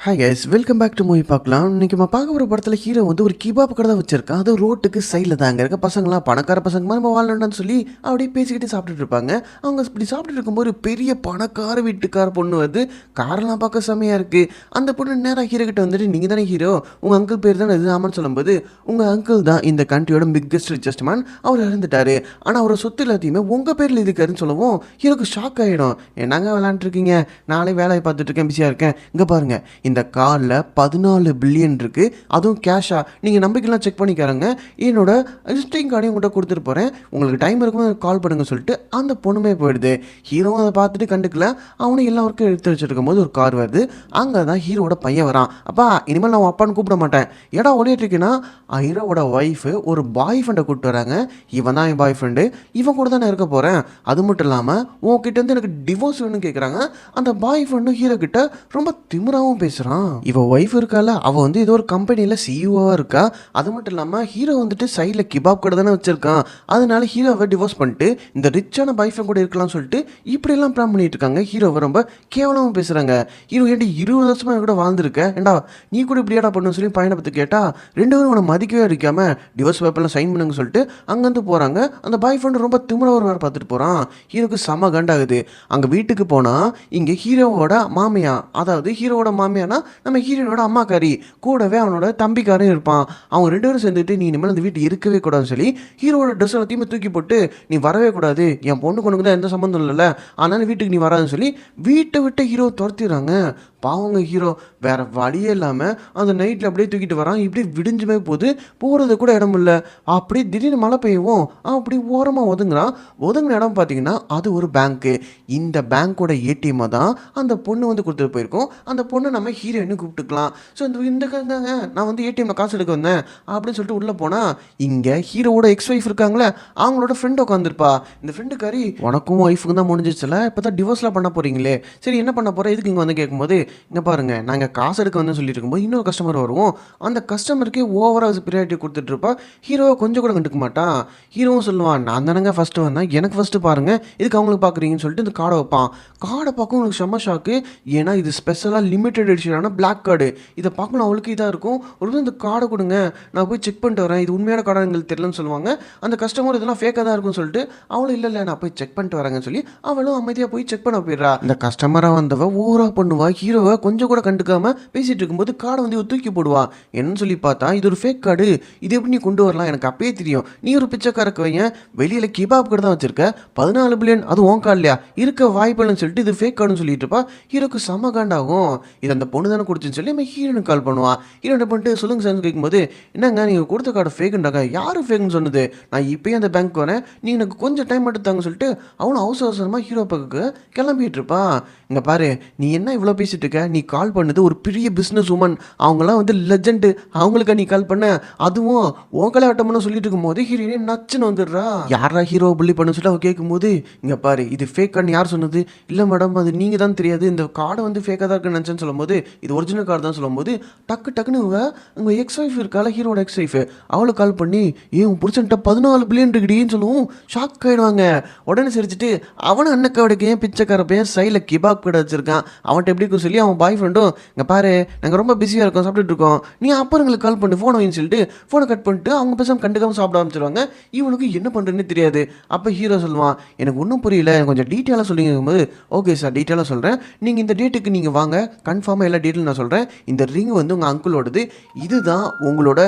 Hi guys, welcome back to movie பார்க்கலாம். இன்னைக்கு நம்ம பார்க்க போகிற படத்தில் ஹீரோ வந்து ஒரு கிபாப் கடை தான் வச்சிருக்கான். அது ரோட்டுக்கு சைடில் தான். அங்கே இருக்க பசங்களாம் பணக்கார பசங்க மாதிரி நம்ம வாழணும்னு சொல்லி அப்படியே பேசிக்கிட்டு சாப்பிட்டுட்டு இருப்பாங்க. அவங்க இப்படி சாப்பிட்டுட்டு இருக்கும்போது ஒரு பெரிய பணக்கார வீட்டுக்கார பொண்ணு வந்து காரெல்லாம் பார்க்க செமையாக இருக்குது. அந்த பொண்ணு நேராக ஹீரோ கிட்ட வந்துட்டு, நீங்கள் தானே ஹீரோ, உங்கள் அங்கிள் பேர் தானே இது ஆமான்னு சொல்லும்போது, உங்கள் அங்கிள் தான் இந்த கண்ட்ரியோட பிக்கஸ்ட் ரிச்சஸ்ட் மேன், அவர் இறந்துட்டாரு, ஆனால் அவரோட சொத்து எல்லாத்தையுமே உங்கள் பேரில் இருக்காருன்னு சொல்லவும் ஹீரோக்கு ஷாக் ஆகிடும். என்னங்க விளையாண்டுருக்கீங்க, நாளை வேலையை பார்த்துட்டு இருக்கேன், பிஸியாக இருக்கேன், இங்கே பாருங்கள் இந்த காரில் 14 பில்லியன் இருக்குது, அதுவும் கேஷா, நீங்கள் நம்பிக்கைலாம் செக் பண்ணிக்காரங்க, என்னோட விசிட்டிங் கார்டையும் உங்கள்கிட்ட கொடுத்துட்டு போகிறேன், உங்களுக்கு டைம் இருக்கும்போது கால் பண்ணுங்க சொல்லிட்டு அந்த பொண்ணுமே போயிடுது. ஹீரோவும் அதை பார்த்துட்டு கண்டுக்கல. அவனும் எல்லா ஒர்க்கும் எடுத்து வச்சுருக்கும் போது ஒரு கார் வருது. அங்கே தான் ஹீரோட பையன் வரான். அப்பா இனிமேல் நான் அப்பான்னு கூப்பிட மாட்டேன், ஏடா ஓடிட்டு இருக்கேன்னா, ஹீரோவோட ஒய்ஃபு ஒரு பாய் ஃப்ரெண்டை கூப்பிட்டு வராங்க. இவன் தான் என் பாய் ஃப்ரெண்டு, இவன் கூட தான் இருக்க போகிறேன், அது மட்டும் இல்லாமல் உங்ககிட்ட வந்து எனக்கு டிவோர்ஸ் வேணும்னு கேட்குறாங்க. அந்த பாய் ஃப்ரெண்டும் ஹீரோ கிட்ட ரொம்ப திமிராகவும் பேசுகிறான். இவ ஒய்ஃப் இருக்கால, அவள் வந்து ஏதோ ஒரு கம்பெனியில் சிஇஓவாக இருக்கா. அது மட்டும் இல்லாமல் ஹீரோ வந்துட்டு சைடில் கிபாப் கடை தானே வச்சிருக்கான். அதனால ஹீரோவை டிவோர்ஸ் பண்ணிட்டு இந்த ரிச்சான பாய் ஃப்ரெண்ட் கூட இருக்கலாம்னு சொல்லிட்டு இப்படியெல்லாம் பிளான் பண்ணிட்டு இருக்காங்க. ஹீரோவை ரொம்ப கேவலமாக பேசுகிறாங்க. ஹீரோ ஏன்டி 20 வருஷமாக கூட வாழ்ந்துருக்க, ஏண்டா நீ கூட இப்படியாடா பண்ணு சொல்லி பையனை பற்றி கேட்டால், ரெண்டு பேரும் உன்னை மதிக்கவே இருக்காம டிவோர்ஸ் பேப்பர்லாம் சைன் பண்ணுங்க சொல்லிட்டு அங்கேருந்து போகிறாங்க. அந்த பாய் ஃப்ரெண்டு ரொம்ப திமிரா ஒரு வேறு பார்த்துட்டு போகிறான். ஹீரோக்கு செம கண்டாகுது. அங்கே வீட்டுக்கு போனால் இங்கே ஹீரோவோட மாமியா, அதாவது ஹீரோவோட மாமியானா நம்ம ஹீரோனோட அம்மாக்காரி, கூடவே அவனோட தம்பிக்காரும் இருப்பான். அவங்க ரெண்டு பேரும் சேர்ந்துட்டு நீ இனிமேல் அந்த வீட்டு இருக்கவே கூடாதுன்னு சொல்லி ஹீரோட ட்ரெஸ் எல்லாத்தையுமே தூக்கி போட்டு, நீ வரவே கூடாது, என் பொண்ணு கொண்டு தான் எந்த சம்மந்தம் இல்லைல்ல, அதனால வீட்டுக்கு நீ வராதுன்னு சொல்லி வீட்டை விட்டு ஹீரோ துரத்திடுறாங்க. பாவங்க ஹீரோ வேற வழியே இல்லாமல் அந்த நைட்டில் அப்படியே தூக்கிட்டு வரான். இப்படி விடிஞ்சுமே போகிறது கூட இடம் இல்லை. அப்படியே திடீர்னு மழை பெய்யவும் அப்படி ஓரமாக ஒதுங்குறான். ஒதுங்கின இடம் பார்த்தீங்கன்னா அது ஒரு பேங்க்கு. இந்த பேங்க்கோட ஏடிஎம்மை தான் அந்த பொண்ணு வந்து கொடுத்துட்டு போயிருக்கோம். அந்த பொண்ணு நம்ம ஹீரோயின்னு கூப்பிட்டுக்கலாம். ஸோ இந்த தாங்க நான் வந்து ஏடிஎம்மில் காசு எடுக்க வந்தேன் அப்படின்னு சொல்லிட்டு உள்ளே போனால், இங்கே ஹீரோவோட எக்ஸ் ஒய்ஃப் இருக்காங்களே, அவங்களோட ஃப்ரெண்டு உட்காந்துருப்பா. இந்த ஃப்ரெண்டுக்காரி, உனக்கும் ஒய்ஃபுக்கு தான் முடிஞ்சிச்சுல, இப்போ தான் டிவோர்ஸ்லாம் பண்ண போகிறீங்களே, சரி என்ன பண்ண போகிற, இதுக்கு இங்கே வந்து கேட்கும்போது, இங்கே பாருங்கள் நாங்கள் காசு எடுக்க வந்து சொல்லிட்டு இருக்கும்போது இன்னொரு கஸ்டமர் வருவோம், அந்த கஸ்டமருக்கே ஓவராக ப்ரியாரிட்டி கொடுத்துட்ருப்பா. ஹீரோவை கொஞ்சம் கூட கண்டுக்க மாட்டான். ஹீரோவும் சொல்லுவான், நான் தானங்க ஃபஸ்ட்டு வந்தேன், எனக்கு ஃபஸ்ட்டு பாருங்கள், இதுக்கு அவங்களுக்கு பார்க்குறீங்கன்னு சொல்லிட்டு இந்த கார்டை வைப்பான். கார்டை பார்க்கும் உங்களுக்கு செம்ம ஷாக்கு. ஏன்னா இது ஸ்பெஷலாக லிமிடெட் எடிஷனான பிளாக் கார்டு. இதை பார்க்கணும் அவளுக்கு இதாக இருக்கும். ஒரு இந்த கார்டை கொடுங்க, நான் போய் செக் பண்ணிட்டு வரேன், இது உண்மையான கார்டாக எங்களுக்கு தெரியலன்னு சொல்லுவாங்க. அந்த கஸ்டமர் இதெல்லாம் ஃபேக்காக தான் இருக்கும்னு சொல்லிட்டு அவளும் இல்லை நான் போய் செக் பண்ணிட்டு வரேங்கன்னு சொல்லி அவளும் அமைதியாக போய் செக் பண்ண போயிடுறா. இந்த கஸ்டமராக வந்தவ ஓவராக பண்ணுவா. ஹீரோவை கொஞ்சம் கூட கண்டுக்காம பேசிட்டு இருக்கும்போது கார்டை வந்து தூக்கி போடுவா. என்னன்னு சொல்லி பார்த்தா இது ஒரு ஃபேக் கார்டு, இது எப்படி நீ கொண்டு வரலாம், எனக்கு அப்பயே தெரியும், நீ ஒரு பிச்சைக்காரக்கு வையன், வெளியில் கிபாப் கடை தான் வச்சிருக்க, 14 பில்லியன் அது உன் கார்டு இல்லையா, இருக்க வாய்ப்புன்னு சொல்லிட்டு இது ஃபேக் கார்டுன்னு சொல்லிட்டு இருப்பா. ஹீரோக்கு செம காண்டாகும். இது அந்த பொண்ணு தானே கொடுத்துன்னு சொல்லி நம்ம ஹீரோனுக்கு கால் பண்ணுவான். ஹீரோ என்ன பண்ணிட்டு சொல்லுங்க சார் கேட்கும்போது, என்னங்க நீங்கள் கொடுத்த கார்டு ஃபேக்குண்டாங்க, யார் ஃபேக்குன்னு சொன்னது, நான் இப்போயே அந்த பேங்க் வரேன், நீங்கள் எனக்கு கொஞ்சம் டைம் எடுத்தாங்க சொல்லிட்டு அவனும் அவசரமாக ஹீரோ பக்கத்துக்கு கிளம்பிட்டு இருப்பான். இங்கே பாரு, நீ என்ன இவ்வளோ பேசிட்டு இருக்க, நீ கால் பண்ணது ஒரு பெரிய பிஸ்னஸ் உமன், அவங்களாம் வந்து லெஜெண்டு, அவங்களுக்கு நீ கால் பண்ண, அதுவும் உன் கலாட்டம்னு சொல்லிட்டு இருக்கும்போது ஹீரோயினே நச்சுன்னு வந்துடுறா. யாரா ஹீரோ புள்ளி பண்ண சொல்லி அவ கேட்கும்போது, இங்கே பாரு இது ஃபேக் கார்டு யார் சொன்னது, இல்லை மேடம் அது நீங்கள் தான் தெரியாது, இந்த கார்டை வந்து ஃபேக்காக தான் இருக்குன்னு நினச்சேன்னு சொல்லும்போது, இது ஒரிஜினல் கார்டு தான் சொல்லும்போது, டக்குன்னு உங்கள் எக்ஸ் ஒய்ஃப் இருக்கால, ஹீரோட எக்ஸ் ஒய்ஃப், அவளுக்கு கால் பண்ணி, உன் புருஷன்ட்ட 14 பில்லியன் இருக்குடின்னு சொல்லுவோம். ஷாக் ஆகிடுவாங்க. உடனே சிரிச்சிட்டு, அவனை அண்ணக்காவடுக்கு ஏன் பிச்சைக்கார பையன் சைடில் கிபாப் கடை வச்சிருக்கான், அவன்கிட்ட எப்படி சொல்லி அவன் பாய் ஃப்ரெண்டும், இங்கே பாரு நாங்கள் ரொம்ப பிஸியாக இருக்கோம், சாப்பிட்டுட்டு இருக்கோம், நீ அப்புறங்களுக்கு கால் பண்ணி ஃபோனை வைன்னு சொல்லிட்டு ஃபோனை கட் பண்ணிட்டு அவங்க பேசாமல் கண்டுக்காமல் சாப்பிட ஆரம்பிச்சிருவாங்க. இவனுக்கு என்ன பண்ணுறதுன்னு தெரியாது. அப்போ ஹீரோ சொல்லுவான், எனக்கு ஒன்றும் புரியல, எனக்கு கொஞ்சம் டீட்டெயிலாக சொல்லிங்கும்போது, ஓகே சார் டீட்டெயிலாக சொல்கிறேன், நீங்கள் இந்த டேட்டுக்கு நீங்கள் வாங்க, கன்ஃபார்மாக எல்லா டீட்டெயிலும் நான் சொல்கிறேன், இந்த ரிங் வந்து உங்கள் அங்கிளோடது, இதுதான் உங்களோட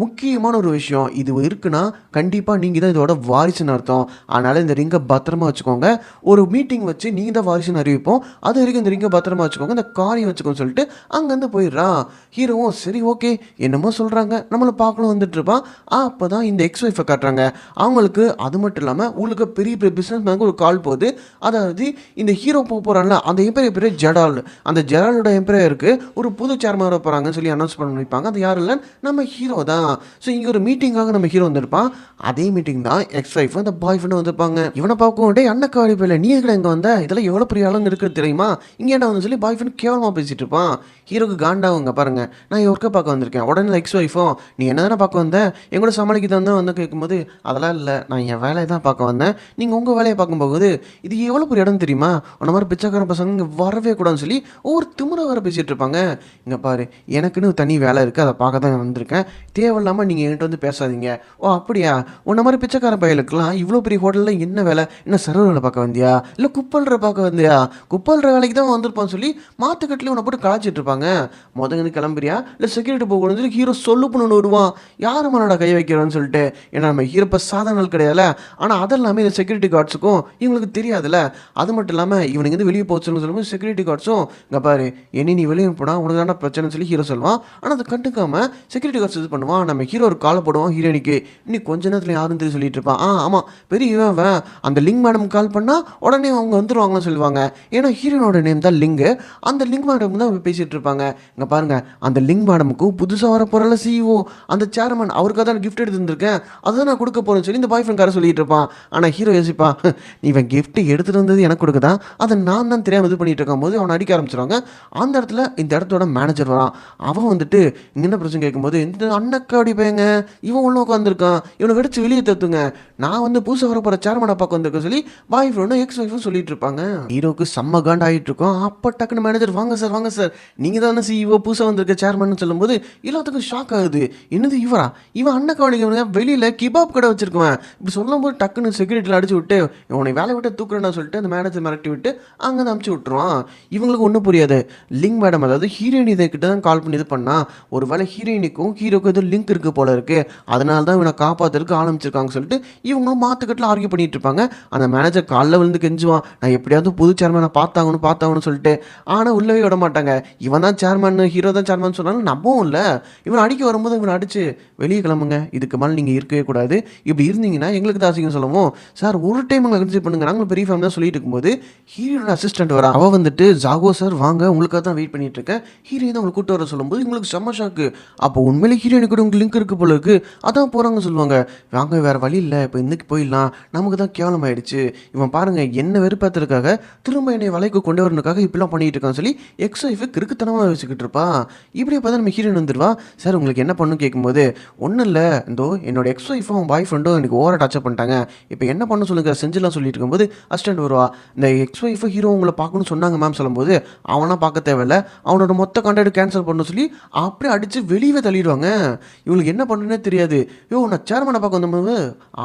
முக்கியமான ஒரு விஷயம், இது இருக்குன்னா கண்டிப்பாக நீங்கள் தான் இதோட வாரிசுன்னு அர்த்தம், அதனால் இந்த ரிங்கை பத்திரமா வச்சுக்கோங்க, ஒரு மீட்டிங் வச்சு நீங்கள் தான் வாரிசுன்னு அறிவிப்போம், அது வரைக்கும் இந்த ரிங்கை பத்திரமா வச்சுக்கோங்க, இந்த காரியம் வச்சுக்கோன்னு சொல்லிட்டு அங்கேருந்து போயிடுறான். ஹீரோவும் சரி ஓகே என்னமோ சொல்கிறாங்க, நம்மளை பார்க்கணும் வந்துட்டு இருப்பான். அப்போ தான் இந்த எக்ஸ் ஒய்ஃபை காட்டுறாங்க. அவங்களுக்கு அது மட்டும் இல்லாமல் உங்களுக்கு பெரிய பெரிய பிஸ்னஸ் மேனுக்கு ஒரு கால் போகுது. அதாவது இந்த ஹீரோ போகிறான்ல, அந்த எம்பையர் பேர் ஜெடால், அந்த ஜெடாலோட எம்பையருக்கு ஒரு புது சேர்மன் வர போகிறாங்கன்னு சொல்லி அனௌன்ஸ் பண்ணிப்பாங்க. அது யாரும் இல்லை, நம்ம ஹீரோ தான். இருக்கான். ஸோ இங்கே ஒரு மீட்டிங்காக நம்ம ஹீரோ வந்திருப்பான். அதே மீட்டிங் தான் எக்ஸ் ஒய்ஃப் அந்த பாய் ஃப்ரெண்டும் வந்திருப்பாங்க. இவனை பார்க்கவும் டே அண்ணக்காடி போயில நீ எங்கடா இங்கே வந்த, இதெல்லாம் எவ்வளோ பெரிய ஆளுங்க இருக்குது தெரியுமா, இங்கே ஏன்டா வந்து சொல்லி பாய் ஃப்ரெண்ட் கேவலமாக பேசிட்டு இருப்பான். ஹீரோக்கு காண்டாவுங்க பாருங்க, நான் என் ஒர்க்கை பார்க்க வந்திருக்கேன். உடனே எக்ஸ் ஒய்ஃபும் நீ என்ன தானே பார்க்க வந்தேன், எங்களோட சமாளிக்க தான் வந்து கேட்கும்போது அதெல்லாம் இல்லை, நான் என் வேலையை தான் பார்க்க வந்தேன், நீங்கள் உங்கள் வேலையை பார்க்கும்போது இது எவ்வளோ பெரிய இடம் தெரியுமா, உன்ன மாதிரி பிச்சைக்கார பசங்க இங்கே வரவே கூடாதுன்னு சொல்லி ஒவ்வொரு திமுறை வர பேசிகிட்டு இருப்பாங்க. இங்கே பாரு எனக்குன்னு தனி வேலை இருக்குது, அதை பார்க்க தான் வந்திருக்கேன், தேவையில்லாமல் நீங்கள் என்கிட்ட வந்து பேசாதீங்க. ஓ அப்படியா, உன்ன மாதிரி பிச்சைக்கார பையலுக்கெல்லாம் இவ்வளோ பெரிய ஹோட்டலில் என்ன வேலை, என்ன சர்வர் வேலை பார்க்க வந்தியா இல்லை குப்பல்ற பார்க்க வந்தியா, குப்பல்ற வேலைக்கு தான் வந்திருப்பான்னு சொல்லி மாத்துக்கட்டிலே உன்னை போட்டு கலாச்சிட்டு இருப்பாங்க. முதங்கன்னு கிளம்புறியா இல்லை செக்யூரிட்டி போகணும்னு சொல்லி ஹீரோ சொல்லு பண்ணு வருவான். யார் மனோட கை வைக்கிறோன்னு சொல்லிட்டு, ஏன்னா நம்ம ஹீரோ இப்போ சாதாரண நாள் கிடையாதுல, ஆனால் அதெல்லாமே இந்த செக்யூரிட்டி கார்ட்ஸுக்கும் இவங்களுக்கு தெரியாதுல்ல. அது மட்டும் இல்லாமல் இவனுக்கு வந்து வெளியே போச்சுன்னு சொல்லும்போது செக்யூரிட்டி கார்ட்ஸும் இங்கே பாரு என்ன நீ வெளியே போனால் உனக்கு தானே பிரச்சனைன்னு சொல்லி ஹீரோ சொல்லுவான். ஆனால் அதை கண்டுக்காம செக்யூரிட்டி கார்ட்ஸ் இது பண்ணுவான். நம்ம ஹீரோ ஒரு காலை போடுவான் ஹீரோனிக்கு, இன்னும் கொஞ்ச நேரத்தில் யாரும் தெரியும் சொல்லிட்டு இருப்பான். ஆமாம் பெரிய இவன் அந்த லிங்க் மேடம் கால் பண்ணால் உடனே அவங்க வந்துடுவாங்கன்னு சொல்லுவாங்க. ஏன்னா ஹீரோனோட நேம் தான் லிங்கு. அந்த லிங்க் மேடம் தான் பேசிகிட்டு இருப்பாங்க. இங்கே பாருங்கள் அந்த லிங்க் மேடமுக்கும் புதுசாக வர போகிறல சிஇஓ அந்த சேர்மன் அவருக்காக தான் கிஃப்ட் எடுத்து வந்திருக்கேன், அதை நான் கொடுக்க போகிறேன்னு சொல்லி இந்த பாய் ஃப்ரெண்ட் கார சொல்லிட்டு இருப்பான். ஆனால் ஹீரோ யோசிப்பான், இவன் கிஃப்ட் எடுத்துகிட்டு வந்தது எனக்கு கொடுக்க தான், அதை நான் தான் தெரியாமல் இது பண்ணிட்டு இருக்கும் போது அவனை அடிக்க ஆரம்பிச்சிருவாங்க. அந்த இடத்துல இந்த இடத்தோட மேனேஜர் வரான். அவன் வந்துட்டு இங்கே என்ன பிரச்சனை கேட்கும்போது இந்த அண்ணக்காடி பையங்க இவன் உள்ள உட்காந்துருக்கான், இவனை வெடிச்சு வெளியே தத்துங்க, நான் வந்து புதுசாக வர போகிற சேர்மனை பார்க்க வந்திருக்கேன் சொல்லி பாய் ஃப்ரெண்டும் எக்ஸ் ஒய்ஃபும் சொல்லிட்டு இருப்பாங்க. ஹீரோக்கு செம்ம காண்ட் ஆகிட்டு இருக்கோம். அப்போ டக்குன்னு மேனேஜர் வாங்க சார் நீங்கள் தானே சிஇஓ புதுசாக வந்திருக்க சேர்மன் சொல்லும்போது எல்லாத்துக்கும் ஷாக் ஆகுது. என்னது இவரா, இவன் அண்ணக்காவணிக்கு வெளியில் கிபாப் கடை வச்சிருக்குவேன். இப்படி சொல்லும் போது டக்குன்னு செக்யூரிட்டியில் அடிச்சு விட்டு இவனை வேலை விட்டு தூக்குறேன்னு சொல்லிட்டு அந்த மேனேஜர் மிரட்டி விட்டு அங்கே தான் அமுச்சு விட்டுருவான். இவங்களுக்கு ஒன்றும் புரியாது. லிங்க் மேடம் அதாவது ஹீரோயின் இதை கிட்ட தான் கால் பண்ணி இது பண்ணா, ஒரு வேலை ஹீரோயினுக்கும் ஹீரோக்கும் எதுவும் லிங்க் இருக்கு போல இருக்கு, அதனால தான் இவனை காப்பாற்றுறதுக்கு ஆரம்பிச்சிருக்காங்க சொல்லிட்டு இவங்களும் மாத்துக்கட்டில் ஆர்கியூ பண்ணிட்டு இருப்பாங்க. அந்த மேனேஜர் காலில் விழுந்து கெஞ்சுவான், நான் எப்படியாவது புது சேர்மனை பார்த்தாங்கன்னு சொல்லிட்டு. ஆனால் உள்ளவே விட மாட்டாங்க. இவன் தான் சேர்மன் ஹீரோ தான் சேர்மன் சொன்னாலும் நம்பவும் இல்லை. இவன் அடிக்க வரும்போது இவனை அடிச்சு வெளியே கிளம்புங்க, இதுக்கு மேலே நீங்கள் இருக்கவே கூடாது, இப்படி இருந்தீங்கன்னா எங்களுக்கு தான் அசிங்கம் சொல்லுவோம் சார், ஒரு டைம் எங்களை கன்சிடர் பண்ணுங்க, நாங்களும் பெரிய ஃபேமிலி தான் சொல்லிட்டு இருக்கும்போது ஹீரோட அசிஸ்டன்ட் வரா. அவள் வந்துட்டு ஜாகோ சார் வாங்க உங்களுக்காக தான் வெயிட் பண்ணிட்டு இருக்கேன், ஹீரோயின் தான் உங்களுக்கு கூட்டு வர சொல்லும்போது உங்களுக்கு செம்ம ஷாக்கு. அப்போ உண்மையிலே ஹீரோயினுக்கு கூட உங்களுக்கு லிங்க் இருக்கு போல இருக்கு, அதான் போகிறாங்க சொல்லுவாங்க. வாங்க வேறு வழி இல்லை, இப்போ இன்னைக்கு போயிடலாம், நமக்கு தான் கேவலம் ஆயிடுச்சு, இவன் பாருங்க என்ன வெறுப்பாத்துறதுக்காக திரும்ப என்னை வலைக்கு கொண்டு வரணுக்காக இப்படிலாம் பண்ணிட்டு இருக்கான்னு சொல்லி எக்ஸ் ஒய்ஃபு கிறுக்குத்தனமாக வச்சுக்கிட்டு இருப்பா. இப்படியே பார்த்தா நம்ம ஹீரோயின் வந்துடுவா. சார் உங்களுக்கு என்ன பண்ணணும் கேட்கும்போது ஒன்றும் இல்லை, இந்தோ என்னோட எக்ஸ் ஒய்ஃபும் பாய் ஃப்ரெண்டும் எனக்கு ஓவராக டச்சப் பண்ணிட்டாங்க, இப்போ என்ன பண்ண சொல்லுங்க செஞ்சுலாம் சொல்லிட்டு இருக்கும்போது அசிஸ்டன்ட் வருவா. இந்த எக்ஸ் ஒய்ஃபு ஹீரோ உங்களை பார்க்கணும்னு சொன்னாங்க மேம் சொல்லும்போது அவனா பார்க்க தேவையில்லை, அவனோட மொத்த கான்டாக்ட் கேன்சல் பண்ண சொல்லி அப்படியே அடித்து வெளியே தள்ளிடுவாங்க. இவங்களுக்கு என்ன பண்ணுன்னே தெரியாது. நான் சேர்மனை பார்க்க வந்தபோது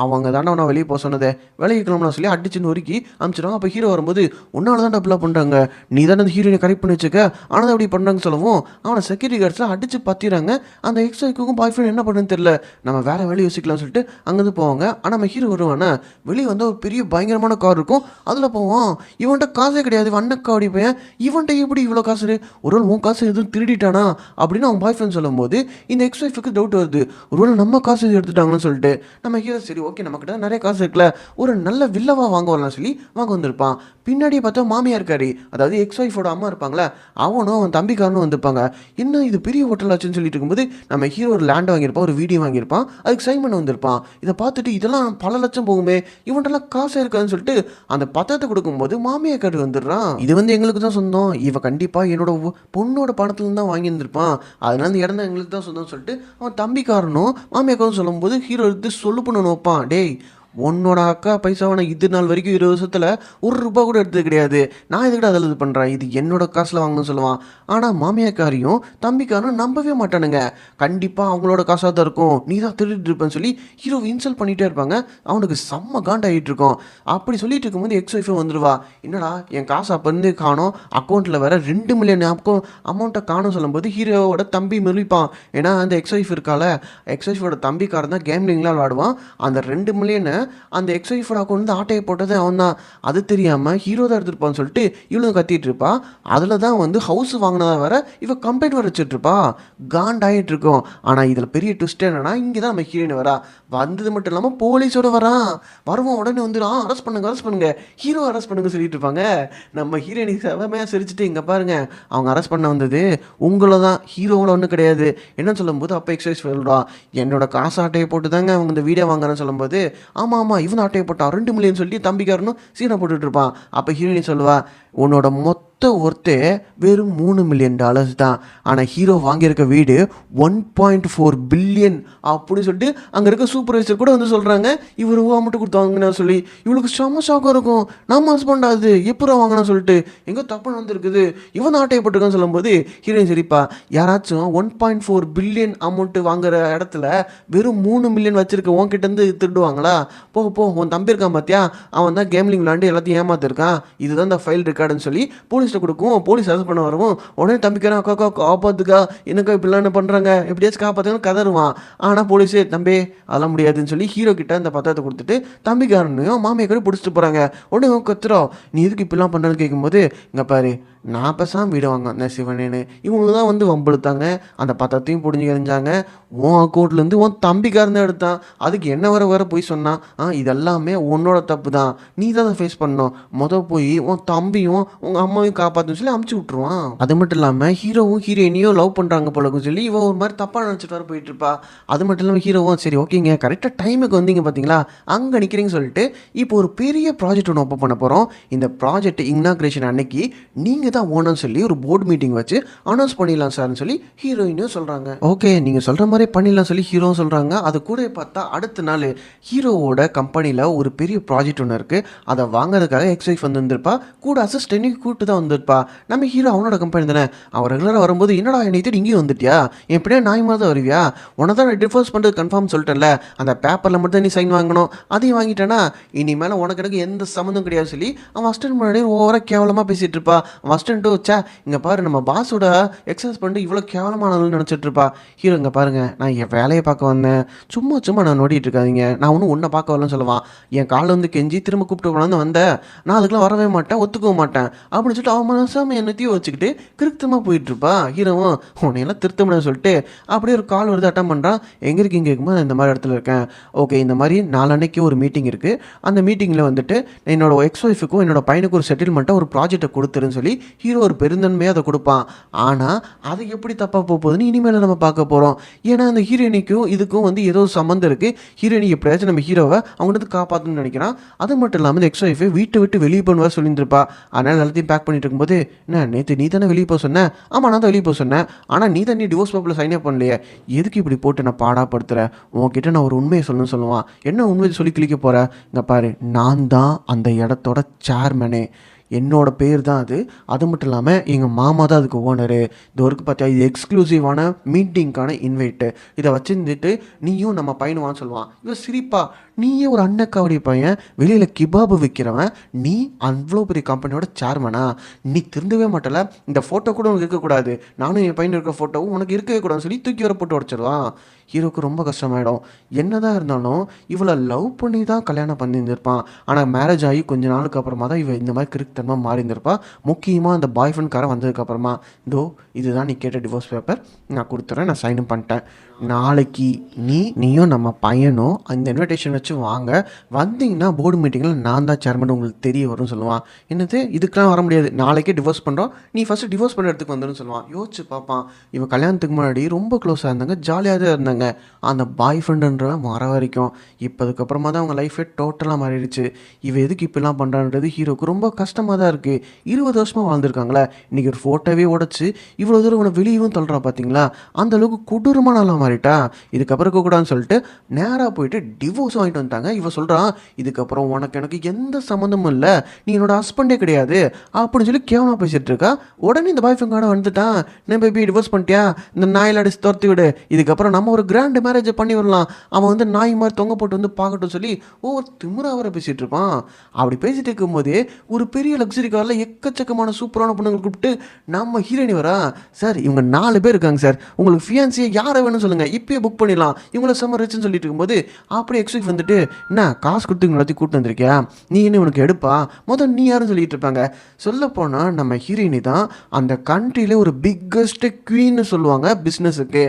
அவங்க தானே நான் வெளியே போக சொன்னதே, வேலைக்கு கிளம்புனா சொல்லி அடிச்சு நொறுக்கி அனுப்பிச்சிடுவாங்க. அப்போ ஹீரோ வரும்போது உன்னால தான் டப்லாம் பண்ணுறாங்க, நீ தானே அந்த ஹீரோயினை கரெக்ட் பண்ணி வச்சுக்க, ஆனால் அப்படி பண்ணுறாங்க சொல்லவும் அவனை செக்யூரிட்டி கார்ட்ஸ்லாம் அடித்து பற்றிடுறாங்க. அந்த எக்ஸ் ஒய்ஃபுக்கும் பாய் ஃப்ரெண்ட் என்ன பண்ணுன்னு தெரியல, நம்ம வேறு வேலையை யோசிக்கலாம்னு சொல்லிட்டு அங்கேருந்து போவாங்க. ஆனால் நம்ம ஹீரோ வருவானே வெளியே வந்து ஒரு பெரிய பயங்கரமான கார் இருக்கும், அதில் போவான். இவன்கிட்ட காசே கிடையாது, அண்ணக்காவடி பையன், இவன்கிட்ட எப்படி இவ்வளோ காசு, ஒரு உன் காசு எதுவும் திருடிட்டானா அப்படின்னு அவன் பாய் ஃப்ரெண்ட் சொல்லும் போது இந்த எக்ஸ் ஒய்ஃபுக்கு டவுட் வருது, ஒருவேளை நம்ம காசு எது எடுத்துட்டாங்கன்னு சொல்லிட்டு. நம்ம ஹீரோ சரி ஓகே நம்மக்கிட்ட நிறைய காசு இருக்குல்ல, ஒரு நல்ல வில்லவா வாங்க வரலாம் சொல்லி வாங்க வந்திருப்பான். பின்னாடியே பார்த்தா மாமியா இருக்காரு, அதாவது எக்ஸ் ஒய்ஃபோட அம்மா இருப்பாங்களே, அவனும் அவன் தம்பிக்காரனும் வந்திருப்பாங்க. என்ன இது பெரிய ஹோட்டல் ஆச்சுன்னு சொல்லிட்டு இருக்கும்போது நம்ம ஹீரோ ஒரு லேண்ட் வாங்கியிருப்பான், ஒரு வீடியோ வாங்கியிருப்பான், அதுக்கு சைன் பண்ண வந்திருப்பான். இதை பார்த்துட்டு இதெல்லாம் பல லட்சம் போகுமே, இவன்ட்டெல்லாம் காசு இருக்காதுன்னு சொல்லிட்டு அந்த பத்திரத்தை கொடுக்கும்போது மாமியா கார்டு வந்துடுறான். இது வந்து எங்களுக்கு தான் சொந்தம், இவன் கண்டிப்பாக என்னோட பொண்ணோட பணத்துலேருந்து தான் வாங்கியிருந்திருப்பான், அதனால இந்த இடம் தான் எங்களுக்கு தான் சொந்தம்னு சொல்லிட்டு அவன் தம்பிக்காரனும் மாமியாக்காரும் சொல்லும்போது ஹீரோ எடுத்து சொல்லு பண்ணணும் வைப்பான். டேய் உன்னோட அக்கா பைசாவான இது நாள் வரைக்கும் 20 வருஷத்தில் ஒரு ரூபா கூட எடுத்தது கிடையாது, நான் இதுக்கிட்ட அதில் இது பண்ணுறேன், இது என்னோட காசில் வாங்கணும்னு சொல்லுவான். ஆனால் மாமியாக்காரையும் தம்பிக்காரும் நம்பவே மாட்டானுங்க, கண்டிப்பாக அவங்களோட காசாக தான் இருக்கும், நீ தான் திருடிட்டு இருப்பேன்னு சொல்லி ஹீரோ இன்சல்ட் பண்ணிகிட்டே இருப்பாங்க. அவனுக்கு செம்ம காண்டாகிட்டு இருக்கும். அப்படி சொல்லிட்டு இருக்கும்போது எக்ஸ் ஒய்ஃபும் வந்துடுவா. என்னடா என் காசு அப்போ இருந்து காணும், அக்கௌண்ட்டில் வேறு 2 மில்லியன் அமௌண்ட்டை காணும் சொல்லும்போது ஹீரோவோட தம்பி மெலிப்பான். ஏன்னா அந்த எக்ஸ் ஒய்ஃப் இருக்கால, எக்ஸ் ஒய்ஃபோட தம்பிக்காரன் தான் கேம்லிங்லாம் விளாடுவான். அந்த 2 மில்லியனை அந்த எக்ஸ் ஒய்ஃபோட அக்கௌண்ட் வந்து ஆட்டையை போட்டது அவன் தான். அது தெரியாமல் ஹீரோ தான் எடுத்துருப்பான்னு சொல்லிட்டு இவளும் கத்திட்டு இருப்பா. அதில் தான் வந்து ஹவுஸ் வாங்கினதா வேற இவ கம்ப்ளைண்ட் வர வச்சுட்டு இருப்பா. காண்டாயிட்டு இருக்கும். ஆனால் இதில் பெரிய ட்விஸ்ட் என்னன்னா, இங்கே தான் நம்ம ஹீரோயின் வரா. வந்தது மட்டும் இல்லாமல் போலீஸோட வரான். வருவோம் உடனே வந்து அரெஸ்ட் பண்ணுங்க அரெஸ்ட் பண்ணுங்க, ஹீரோ அரெஸ்ட் பண்ணுங்க சொல்லிட்டு இருப்பாங்க. நம்ம ஹீரோயினுக்கு செவமையாக சிரிச்சுட்டு, இங்கே பாருங்க அவங்க அரெஸ்ட் பண்ண வந்தது உங்களை தான், ஹீரோவில் ஒன்றும் கிடையாது என்னன்னு சொல்லும்போது, அப்போ எக்ஸைஸ் சொல்கிறான், என்னோட காசு ஆட்டையை போட்டு தாங்க அவங்க இந்த வீடியோ வாங்குறேன்னு சொல்லும்போது, ஆமாம் ஆமாம் இவன் ஆட்டையை போட்டான் 2 மில்லியன் சொல்லி தம்பிக்காரனும் சீனை போட்டுட்டு இருப்பான். அப்போ ஹீரோயின் சொல்லுவா, உன்னோட மொத்த ஒர்த்தே வெறும் $3 மில்லியன் தான். ஆனால் ஹீரோ வாங்கியிருக்க வீடு 1.4 பில்லியன் அப்படின்னு சொல்லிட்டு அங்கே இருக்க சூப்பர்வைசர் கூட வந்து சொல்கிறாங்க, இவர் ரூபா மட்டும் கொடுத்தாங்கன்னு சொல்லி. இவளுக்கு செம்ம ஷாக்காக இருக்கும். நம்ம ஹஸ்பண்ட் அது எப்போ வாங்கினா சொல்லிட்டு, எங்கே தப்பு நடந்திருக்குது, இவன் ஆட்டையப்பட்டிருக்கான்னு சொல்லும்போது ஹீரோயின் சரிப்பா, யாராச்சும் 1.4 பில்லியன் அமௌண்ட்டு வாங்குற இடத்துல வெறும் 3 மில்லியன் வச்சிருக்க உன்கிட்டேருந்து திருடுவாங்களா? போ போ, உன் தம்பி இருக்கான் பார்த்தியா, அவன் தான் கேம்லிங் விளாண்டு எல்லாத்தையும் ஏமாத்திருக்கான், இதுதான் இந்த ஃபைல் ரெக்கார்டுன்னு சொல்லி போலீஸ்ட்டு கொடுக்கும். போலீஸ் அரெஸ்ட் பண்ண வரவும் உடனே தம்பிக்காரன் அக்கா காப்பாத்துக்கா, எனக்கா இப்படிலாம் என்ன பண்ணுறாங்க, எப்படியாச்சும் காப்பாற்றுன்னு கதருவான். ஆனால் போலீஸே தம்பி அதெல்லாம் முடியாதுன்னு சொல்லி ஹீரோ கிட்ட அந்த பத்திரத்தை கொடுத்துட்டு தம்பிக்காரனையும் மாமியாக்கரையும் பிடிச்சிட்டு போகிறாங்க. உடனே கத்துறோம், நீ எதுக்கு இப்படிலாம் பண்ணுறேன்னு கேட்கும்போது, இங்கே பாரு நான் பேசாமல் வீடு வாங்க அந்த சிவனேன்னு இவங்க தான் வந்து வம்பெடுத்தாங்க, அந்த பத்திரத்தையும் பிடிஞ்சி எறிஞ்சாங்க, உன் அக்கௌண்ட்லேருந்து உன் தம்பிக்காரன் தான் எடுத்தான், அதுக்கு என்ன வர போய் சொன்னான், இதெல்லாமே உன்னோட தப்பு தான், நீ தான் அதை ஃபேஸ் பண்ணணும், போய் உன் தம்பியும் உங்கள் அம்மாவையும் காப்பாற்றுன்னு சொல்லி அமுச்சு விட்ருவான். அது மட்டும் இல்லாமல் ஹீரோவும் ஹீரோயினையும் லவ் பண்ணுறாங்க போலக்குன்னு சொல்லி இவன் ஒரு மாதிரி தப்பாக நினச்சிட்டு வர போயிட்டு இருப்பா. அது மட்டும் இல்லாமல் ஹீரோவும் சரி ஓகேங்க கரெக்டாக டைமுக்கு வந்தீங்க பார்த்தீங்களா, அங்கே நிற்கிறீங்கன்னு சொல்லிட்டு இப்போ ஒரு பெரிய ப்ராஜெக்ட் ஒன்று ஓப்பன் பண்ண போகிறோம், இந்த ப்ராஜெக்ட் இனாக்ரேஷன் அன்னைக்கு நீங்கள் தான் ஓனர்னு சொல்லி ஒரு போர்டு மீட்டிங் வச்சு அனௌன்ஸ் பண்ணிடலாம் சார்னு சொல்லி ஹீரோயினும் சொல்கிறாங்க. ஓகே நீங்கள் சொல்கிற மாதிரி பண்ணிடலாம் சொல்லி ஹீரோவும் சொல்கிறாங்க. அது கூட பார்த்தா அடுத்த நாள் ஹீரோவோட கம்பெனியில் ஒரு பெரிய ப்ராஜெக்ட் ஒன்று இருக்குது, அதை வாங்குறதுக்காக எக்ஸைஸ் வந்துருப்பா, கூட அசிஸ்டன்ட்டையும் கூப்பிட்டு தான் வந்துருப்பா. நம்ம ஹீரோ அவனோட கம்பெனி தானே, அவன் ரெகுலராக வரும்போது என்னடா என்னை தேடி இங்கேயும் வந்துட்டியா, எப்படியா நாய் மாதிரி தான் வருவியா, உன்னை தான் நான் டிஃபோர்ஸ் பண்ணுறது கன்ஃபார்ம் சொல்லிட்டேன்ல, அந்த பேப்பரில் மட்டும் தான் நீ சைன் வாங்கணும், அதையும் வாங்கிட்டேன்னா இனிமேல் உனக்கு எனக்கு எந்த சம்மந்தம் கிடையாது சொல்லி அவன் அசிஸ்டன்ட் முன்னாடி ஓவராக கேவலமாக பேசிகிட்டு இருப்பா. அசிஸ்டன்ட்டு வச்சா இங்கே பாரு நம்ம பாஸோட எக்ஸசைஸ் பண்ணிட்டு இவ்வளோ கேவலமானதுன்னு நினச்சிட்டு இருப்பா. ஹீரோ இங்கே பாருங்க நான் என் வேலையை பார்க்க வந்தேன், சும்மா நான் நோடிட்டு இருக்காதீங்க, நான் ஒன்றும் உன்னை பார்க்க வரலன்னு சொல்லுவான். என் காலில் வந்து கெஞ்சி திரும்ப கூப்பிட்டு போனான்னு வந்தேன், நான் அதுக்கெலாம் வரவே மாட்டேன், ஒத்துக்கவும் மாட்டேன் அப்படின்னு சொல்லிட்டு அவன் மனசாம என்னத்தையும் வச்சுக்கிட்டு கிருத்தமாக போயிட்டு இருப்பா. ஹீரோவும் உன்னையெல்லாம் திருத்தம்னு சொல்லிட்டு அப்படியே ஒரு கால் வருது அட்டன் பண்ணுறான். எங்கே இருக்கீங்க கேட்கும்போது இந்த மாதிரி இடத்துல இருக்கேன். ஓகே இந்த மாதிரி நாளன்னைக்கு ஒரு மீட்டிங் இருக்குது, அந்த மீட்டிங்கில் வந்துட்டு என்னோட எக்ஸ் ஒய்ஃபுக்கும் என்னோட பையனுக்கு ஒரு செட்டில்மெண்ட்டாக ஒரு ப்ராஜெக்டை கொடுத்துருன்னு சொல்லி ஹீரோ ஒரு பெருந்தன்மையாக அதை கொடுப்பான். ஆனால் அது எப்படி தப்பாக போகுதுன்னு இனிமேல் நம்ம பார்க்க போகிறோம். ஏன்னா அந்த ஹீரோயினிக்கும் இதுக்கும் வந்து ஏதோ சம்மந்தம் இருக்குது. ஹீரோயினி எப்படியாச்சும் நம்ம ஹீரோவை அவங்கள்ட்ட காப்பாற்றணும்னு நினைக்கிறான். அது மட்டும் இல்லாமல் எக்ஸ் ஒய்ஃபை வீட்டை விட்டு வெளியே பண்ணுவா சொல்லியிருந்திருப்பா. அதனால் எல்லாத்தையும் பேக் பண்ணிட்டு இருக்கும்போது, என்ன நேற்று நீ தானே வெளியே போக சொன்னேன், ஆமாம் நான் தான் வெளியே போக சொன்னேன், ஆனால் நீ தான் டிவோர்ஸ் பேப்பரில் சைனே பண்ணலையே, எதுக்கு இப்படி போட்டு நான் பாடாப்படுத்துகிறேன், உன்கிட்ட நான் ஒரு உண்மையை சொல்லணும்னு சொல்லுவான். என்ன உண்மையை சொல்லி கிளிக்க போகிறேன், இங்கே பாரு நான் தான் அந்த இடத்தோட சேர்மனே, என்னோட பேர் தான் அது, அது மட்டும் இல்லாமல் எங்கள் மாமா தான் அதுக்கு ஓனரு, இது வரைக்கும் பார்த்தியா இது எக்ஸ்க்ளூசிவான மீட்டிங்க்கான இன்வைட்டு, இதை வச்சுருந்துட்டு நீயும் நம்ம பையனுவான்னு சொல்லுவான். இவன் சிரிப்பா, நீயே ஒரு அன்னக்காவடி பையன் வெளியில் கிபாபு விற்கிறவன், நீ அவ்வளோ பெரிய கம்பெனியோட சேர்மனா, நீ திருந்தவே மாட்டல, இந்த ஃபோட்டோ கூட உனக்கு இருக்கக்கூடாது, நானும் என் பையன் இருக்க ஃபோட்டோவும் உனக்கு இருக்கவே கூடாதுன்னு சொல்லி தூக்கி வர போட்டு உடச்சிடுவான். ஹீரோக்கு ரொம்ப கஷ்டமாயிடும். என்னதான் இருந்தாலும் இவளை லவ் பண்ணி தான் கல்யாணம் பண்ணியிருந்திருப்பான், ஆனால் மேரேஜ் ஆகி கொஞ்ச நாளுக்கு அப்புறமா தான் இவன் இந்த மாதிரி கிறுக்குத்தனமாக மாறி இருந்திருப்பா. முக்கியமாக அந்த பாய் ஃப்ரெண்ட்காரன் வந்ததுக்கப்புறமா, இதோ இதுதான் நீ கேட்ட டிவோர்ஸ் பேப்பர், நான் கொடுத்துறேன், நான் சைனும் பண்ணிட்டேன், நாளைக்கு நீயும் நம்ம பையனும் அந்த இன்விடேஷன் வச்சு வாங்க, வந்தீங்கன்னா போர்டு மீட்டிங்கில் நான் தான் சேர்மன் உங்களுக்கு தெரிய வரும்னு சொல்லுவான். என்னது இதுக்கெலாம் வர முடியாது, நாளைக்கே டிவோர்ஸ் பண்ணுறோம், நீ ஃபஸ்ட்டு டிவோர்ஸ் பண்ணுற இடத்துக்கு வந்துடும் சொல்லுவான். யோசிச்சு பார்ப்பான், இவன் கல்யாணத்துக்கு முன்னாடி ரொம்ப க்ளோஸாக இருந்தாங்க, ஜாலியாக தான் இருந்தாங்க, அந்த பாய் ஃப்ரெண்டுன்றவன் வர வரைக்கும். இப்போ அதுக்கப்புறமா தான் அவங்க லைஃபே டோட்டலாக மாறிடுச்சு. இவன் எதுக்கு இப்படிலாம் பண்ணுறான்றது ஹீரோக்கு ரொம்ப கஷ்டமாக தான் இருக்குது. 20 வருஷமாக வாழ்ந்துருக்காங்களே, இன்றைக்கி ஒரு ஃபோட்டோவே உடச்சி இவ்வளோ தூரம் இவனை வெளியவும் தள்ளுறா பார்த்தீங்களா, அந்த அளவுக்கு கொடூரமான நாளாக மாறிட்டா. இதுக்கப்புறம் இருக்கக்கூடாதுன்னு சொல்லிட்டு நேராக போயிட்டு டிவோர்ஸ் வாங்கிட்டு வந்துட்டாங்க. இவன் சொல்கிறான், இதுக்கப்புறம் எனக்கு எந்த சம்மந்தமும் இல்லை, நீ என்னோட ஹஸ்பண்டே கிடையாது அப்படின்னு சொல்லி கேவலமாக பேசிகிட்டு இருக்கா. உடனே இந்த பாய் ஃப்ரெண்ட் வந்துட்டான், நான் பேபி டிவோர்ஸ் பண்ணிட்டியா, இந்த நாயில் அடிச்சு துரத்தி விடு, இதுக்கப்புறம் நம்ம ஒரு கிராண்ட் மேரேஜை பண்ணி வரலாம், அவன் வந்து நாய் மாதிரி தொங்க போட்டு வந்து பார்க்கட்டும் சொல்லி திமிரா வர பேசிகிட்டு இருப்பான். அப்படி பேசிட்டு இருக்கும்போதே ஒரு பெரிய லக்ஸரி காரில் எக்கச்சக்கமான சூப்பரான பொண்ணுங்களை கூப்பிட்டு நம்ம ஹீரோயினி வரா, சார் இவங்க 4 பேர் இருக்காங்க சார், உங்களுக்கு ஃபியான்சியை யாரை வேணும்னு சொல்லுங்கள், இப்பயே புக் பண்ணிடலாம், இவங்கள செம்ம ரிச்சுன்னு சொல்லிட்டு இருக்கும்போது அப்படியே எக்ஸ்வைஃப் வந்துட்டு, என்ன காசு கொடுத்து இவங்களை எல்லாத்தையும் கூப்பிட்டு வந்திருக்கியா, நீ என்ன உனக்கு எடுப்பா, முதல் நீ யாரும் சொல்லிட்டு இருப்பாங்க. சொல்லப்போனால் நம்ம ஹீரோயினி தான் அந்த கண்ட்ரியிலே ஒரு பிக்கஸ்ட் குவீன்னு சொல்லுவாங்க பிஸ்னஸுக்கு.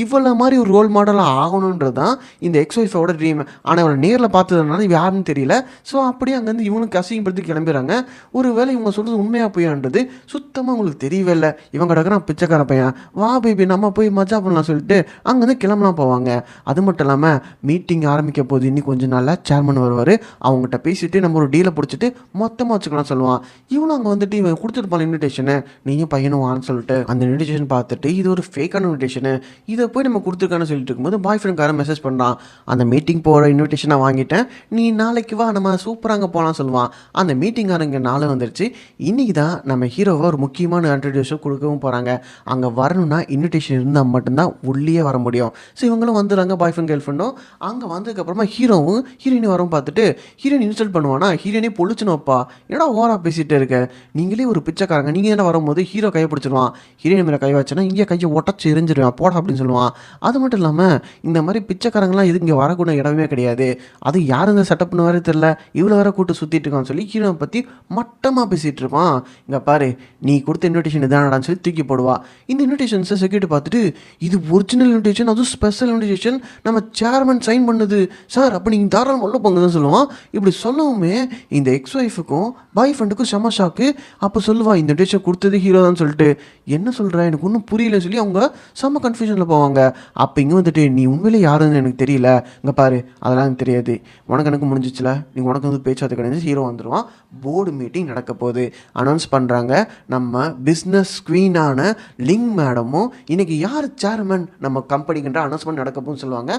இவ்வளோ மாதிரி ஒரு ரோல் மாடலாக ஆகணுன்றது தான் இந்த எக்ஸ்வைஃபோட ட்ரீம். ஆனால் இவனை நேரில் பார்த்ததுனால இவ யாருன்னு தெரியல. ஸோ அப்படியே அங்கேருந்து இவனுக்கு அசிங்கப்படுத்தி கிளம்பிடுறாங்க. ஒரு வேளை இவங்க சொல்கிறது உண்மையாக போயான்றது சுத்தமாக உங்களுக்கு தெரியவே இல்லை. இவங்க கிடக்குறான் பிச்சைக்கார பையன், வா பேபி நம்ம போய் மஜா பண்ணலாம் சொல்லிட்டு அங்கேருந்து கிளம்பலாம் போவாங்க. அது மட்டும் இல்லாமல் மீட்டிங் ஆரம்பிக்க போது இன்னும் கொஞ்சம் நாளில் சேர்மன் வருவார். அவங்ககிட்ட பேசிட்டு நம்ம ஒரு டீலை பிடிச்சிட்டு மொத்தமாக வச்சுக்கலாம் சொல்லுவான். இவனும் அங்கே வந்துட்டு இவன் கொடுத்துருப்பான் இன்விடேஷனு, நீயும் பையனும் வான்னு சொல்லிட்டு அந்த இன்விடேஷன் பார்த்துட்டு இது ஒரு ஃபேக்கான இன்விடேஷனு, இதை போய் நம்ம கொடுத்துருக்கான்னு சொல்லிட்டு இருக்கும்போது பாய் ஃப்ரெண்ட்காரன் மெசேஜ் பண்ணுறான், அந்த மீட்டிங் போகிற இன்விடேஷனை வாங்கிட்டேன், நீ நாளைக்கு வா நம்ம சூப்பராக போகலாம் சொல்லுவான். அந்த மீட்டிங்காரங்க நாள் வந்துருச்சு. இன்றைக்கி தான் நம்ம ஹீரோவை ஒரு முக்கியமான இன்ட்ரடியூஷன் கொடுக்கவும் போகிறாங்க. அங்கே வரணும்னா இன்விடேஷன் இருந்தால் மட்டும்தான் உள்ளே வர முடியும். ஸோ இவங்களும் வந்துடுறாங்க, பாய் ஃப்ரெண்ட் கேர்ள் ஃப்ரெண்டும். அங்கே வந்ததுக்கப்புறமா ஹீரோவும் ஹீரோயினி வரும் பார்த்துட்டு ஹீரோயின் இன்ஸ்டால் பண்ணுவானா, ஹீரோயினே பொழிச்சுனோப்பா, என்னடா ஓவரா பேசிகிட்டே இருக்க, நீங்களே ஒரு பிச்சைக்காரங்க, நீங்கள் என்ன வரும்போது ஹீரோ கையை பிடிச்சிருவான், ஹீரோயின் மேலே கை வச்சேன்னா இங்கே கையை ஒட்டச்சு எரிஞ்சிருவான் போடா அப்படின்னு சொல்லுவான். அது மட்டும் இல்லாமல் இந்த மாதிரி பிச்சைக்காரங்களாம் இது இங்கே வரக்கூடிய இடமே கிடையாது, அது யாருங்க செட்டப் பண்ண வேறு தெரில, இவ்வளோ வேற கூட்டு சுற்றிட்டு இருக்கான்னு சொல்லி ஹீரோவை பற்றி மட்டமாக பேசிகிட்டு இருப்பான். இங்கே பாரு நீ கொடுத்த இன்விடேஷன் இதானடான்னு சொல்லி தூக்கி போடுவா. இந்த இன்விடேஷன்ஸை செக்யூரிட்டி பார்த்துட்டு இது ஒரிஜினல் இன்விடேஷன், அதுவும் ஸ்பெஷல் இன்விடேஷன், நம்ம சேர்மன் சைன் பண்ணுது சார், அப்போ நீங்கள் தாராளம் உள்ள போங்க தான் சொல்லுவான். இப்படி சொல்லவுமே இந்த எக்ஸ் ஒய்ஃபுக்கும் பாய் ஃப்ரெண்டுக்கும் செம ஷாக்கு. அப்போ சொல்லுவா இந்த இன்விடேஷன் கொடுத்தது ஹீரோ தான் சொல்லிட்டு, என்ன சொல்கிற எனக்கு ஒன்றும் புரியலன்னு சொல்லி அவங்க செம்ம கன்ஃபியூஷனில் போவாங்க. அப்போ இங்கே வந்துட்டு நீ உண்மையிலே யாருன்னு எனக்கு தெரியல, இங்கே பாரு அதெல்லாம் எனக்கு தெரியாது, உனக்கு எனக்கு முடிஞ்சிச்சுல, நீங்கள் உனக்கு வந்து பேச்சாத்து கிடையாது. ஹீரோ வந்துடுவான். போர்டு மீட்டிங் நடக்க போகுது, அனௌன்ஸ் பண்ணுறாங்க. நம்ம பிஸ்னஸ் குவீனான லிங் மேடமும் இன்னைக்கு யார் சேர்மன் நம்ம கம்பெனிக்குன்ற அனௌன்ஸ்மெண்ட் நடக்க போகுதுன்னு சொல்லுவாங்க.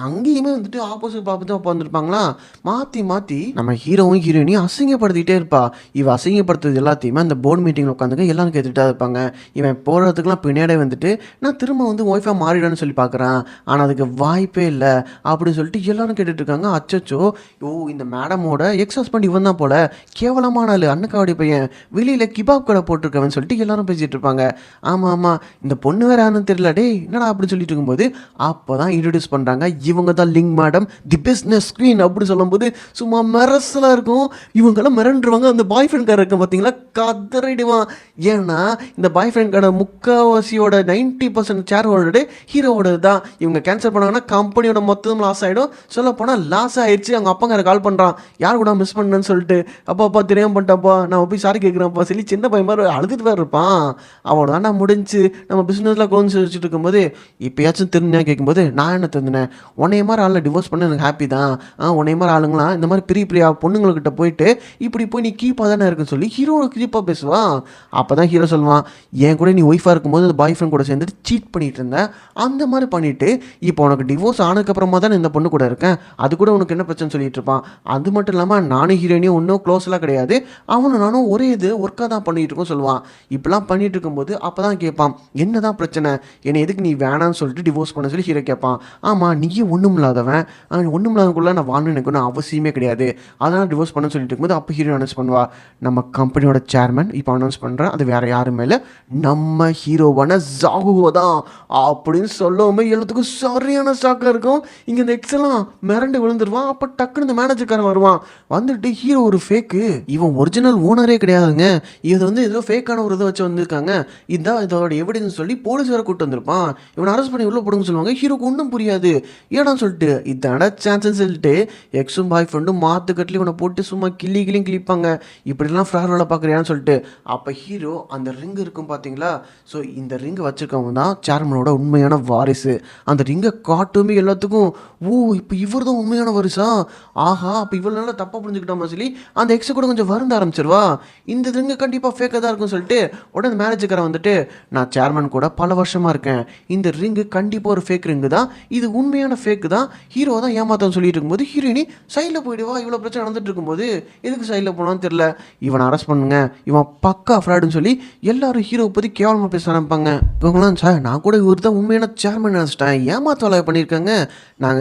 அங்கேயுமே வந்துட்டு ஆப்போசிட் பார்த்து உட்காந்துருப்பாங்களா, மாற்றி மாற்றி நம்ம ஹீரோவும் ஹீரோயினையும் அசிங்கப்படுத்திக்கிட்டே இருப்பா. இவன் அசிங்கப்படுத்துறது எல்லாத்தையுமே அந்த போர்டு மீட்டிங்கில் உட்காந்துக்க எல்லாரும் கேட்டுகிட்டா இருப்பாங்க. இவன் போகிறதுக்குலாம் பின்னாடியே வந்துட்டு நான் திரும்ப வந்து ஒய்ஃபாக மாறிடான்னு சொல்லி பார்க்குறான், ஆனால் அதுக்கு வாய்ப்பே இல்லை அப்படின்னு சொல்லிட்டு எல்லாரும் கேட்டுட்டு இருக்காங்க. அச்சச்சோ, இந்த மேடமோட எக்ஸ் ஹஸ்பண்ட் இவன் தான் போல, கேவலமான ஆள், அண்ணக்காவடி பையன், வெளியில் கிபாப் கடை போட்டிருக்கவன் சொல்லிட்டு எல்லாரும் பேசிகிட்டு இருப்பாங்க. ஆமாம் ஆமாம் இந்த பொண்ணு வேறு யாருன்னு தெரியல, டே என்னடா அப்படின்னு சொல்லிட்டு இருக்கும்போது அப்போ தான் இன்ட்ரடியூஸ் பண்ணுறாங்க, இவங்க தான் Ling madam the business queen அப்படி சொல்லும்போது சும்மா மெரசலாக இருக்கும். இவங்கெல்லாம் மிரண்டுருவாங்க. அந்த பாய் ஃப்ரெண்ட் கார இருக்க பார்த்தீங்களா, கதறிடுவான். ஏன்னா இந்த பாய் ஃப்ரெண்ட் கார முக்கால்வாசியோட 90% சேரோட ஹீரோவோட தான். இவங்க கேன்சல் பண்ணாங்கன்னா கம்பெனியோட மொத்தம் லாஸ் ஆகிடும். சொல்ல போனால் லாஸ் ஆகிடுச்சு. அவங்க அப்பாங்க கால் பண்ணுறான், யார் கூட மிஸ் பண்ணேன்னு சொல்லிட்டு, அப்பா தெரியாமல் பண்ணிட்டாப்பா, நான் போய் சாரி கேட்குறேன்ப்பா சொல்லி சின்ன பையன் மாதிரி அழுதுட்டு வேறு இருப்பான். அவனோட தான் நான் முடிஞ்சு நம்ம பிஸ்னஸில் கோன்னு வச்சுட்டு இருக்கும்போது இப்போயாச்சும் தெரிஞ்சா கேட்கும்போது நான் என்ன தெரிஞ்சினேன், உன்னைய மாதிரி ஆளில் டிவோர்ஸ் பண்ண எனக்கு ஹாப்பி தான். உன்னைய மாதிரி ஆளுங்களாம் இந்த மாதிரி பெரிய பெரிய பொண்ணுங்கள்கிட்ட போயிட்டு இப்படி போய் நீ கீப்பாக தானே இருக்குன்னு சொல்லி ஹீரோட கீப்பாக பேசுவான். அப்போ தான் ஹீரோ சொல்லுவான், என் கூட நீ ஒய்ஃபாக இருக்கும்போது அந்த பாய் ஃப்ரெண்ட் கூட சேர்ந்துட்டு சீட் பண்ணிட்டு இருந்தேன், அந்த மாதிரி பண்ணிவிட்டு இப்போ உனக்கு டிவோர்ஸ் ஆனதுக்கப்புறமா தான் இந்த பொண்ணு கூட இருக்கேன், அது கூட உனக்கு என்ன பிரச்சனை சொல்லிட்டு இருப்பான். அது மட்டும் இல்லாமல் நானும் ஹீரோயினியும் ஒன்றும் க்ளோஸ்லாம் கிடையாது, அவனும் நானும் ஒரே இது ஒர்க்காக தான் பண்ணிகிட்டு இருக்கோம் சொல்லுவான். இப்படிலாம் பண்ணிட்டு இருக்கும்போது அப்போ தான் கேட்பான், என்ன தான் பிரச்சனை, என்னை எதுக்கு நீ வேணான்னு சொல்லிட்டு டிவோர்ஸ் பண்ண சொல்லி ஹீரோ கேட்பான். ஆமாம் நீயே ஒன்றும் இல்லாதவன், ஒன்றும் இல்லாதவங்களுக்குள்ள நான் வாழணும் எனக்கு ஒன்றும் அவசியமே கிடையாது, அதனால் டிவோர்ஸ் பண்ண சொல்லிட்டு இருக்கும்போது அப்போ ஹீரோ அனௌன்ஸ் பண்ணுவா, நம்ம கம்பெனியோட சேர்மன் இப்போ அனௌன்ஸ் பண்ணுறேன், அது வேறு யாருமே இல்லை, நம்ம ஹீரோவான ஜாகுவோ தான் அப்படின்னு சொல்லவுமே எல்லாத்துக்கும் சரியான ஷாக்காக இருக்கும். இங்கே இந்த எக்ஸெல்லாம் மிரண்டு விழுந்துருவான். அப்போ டக்குன்னு இந்த மேனேஜர்காரன் வருவான். வந்துட்டு ஹீரோ ஒரு ஃபேக்கு, இவன் ஒரிஜினல் ஓனரே கிடையாதுங்க, இது வந்து ஏதோ ஃபேக்கான ஒரு இதை வச்சு வந்திருக்காங்க, இதுதான் இதோட எவிடன்ஸ் சொல்லி போலீஸ் வேறு கூப்பிட்டு வந்திருப்பான், இவனை அரெஸ்ட் பண்ணி உள்ள போடுங்கன்னு சொல்லுவாங்க. ஹீரோக்கு ஒன்றும் புரியாது, ஏடான்னு சொல்லிட்டு இதான சான்ஸ்ன்னு சொல்லிட்டு எக்ஸும் பாய் ஃப்ரெண்டும் மாற்று கட்டில் இவனை போட்டு சும்மா கிளிப்பாங்க, இப்படிலாம் ஃப்ராட் வேலை பார்க்குறியான்னு சொல்லிட்டு. அப்போ ஹீரோ அந்த ரிங்கு இருக்கும் பார்த்தீங்களா, ஸோ இந்த ரிங்கை வச்சுருக்கவங்க தான் சேர்மனோட உண்மையான வாரிசு. அந்த ரிங்கை காட்டுமே எல்லாத்துக்கும், இப்போ இவர் தான் உண்மையான வாரிசா, ஆஹா அப்போ இவ்வளோ நாளாக தப்பாக புரிஞ்சுக்கிட்டோமா சொல்லி அந்த எக்ஸை கூட கொஞ்சம் வருந்த ஆரம்பிச்சிருவா. இந்த ரிங்கை கண்டிப்பாக ஃபேக்காக தான் இருக்குன்னு சொல்லிட்டு உடனே மேனேஜர்காரன் வந்துட்டு, நான் சேர்மன் கூட பல வருஷமாக இருக்கேன், இந்த ரிங்கு கண்டிப்பாக ஒரு ஃபேக் ரிங்கு தான், இது உண்மையான ஃபேக்கு தான், ஹீரோ தான் ஏமாத்தன்னு சொல்லிட்டு இருக்கும்போது ஹீரோயினி சைடில் போயிடுவா. இவ்வளோ பிரச்சனை நடந்துட்டு இருக்கும்போது எதுக்கு சைடில் போனான்னு தெரியல, இவனை அரெஸ்ட் பண்ணுங்க, இவன் பக்கா ஃப்ராடுன்னு சொல்லி எல்லாரும் ஹீரோவை பற்றி கேவலமாக பேச ஆரம்பிப்பாங்க. இவங்களாம் சார் நான் கூட இவர் தான் உண்மையான சேர்மன் நினச்சிட்டேன் கண்டுபிடிச்சிட்டேன், ஏமாத்து வேலை பண்ணியிருக்காங்க.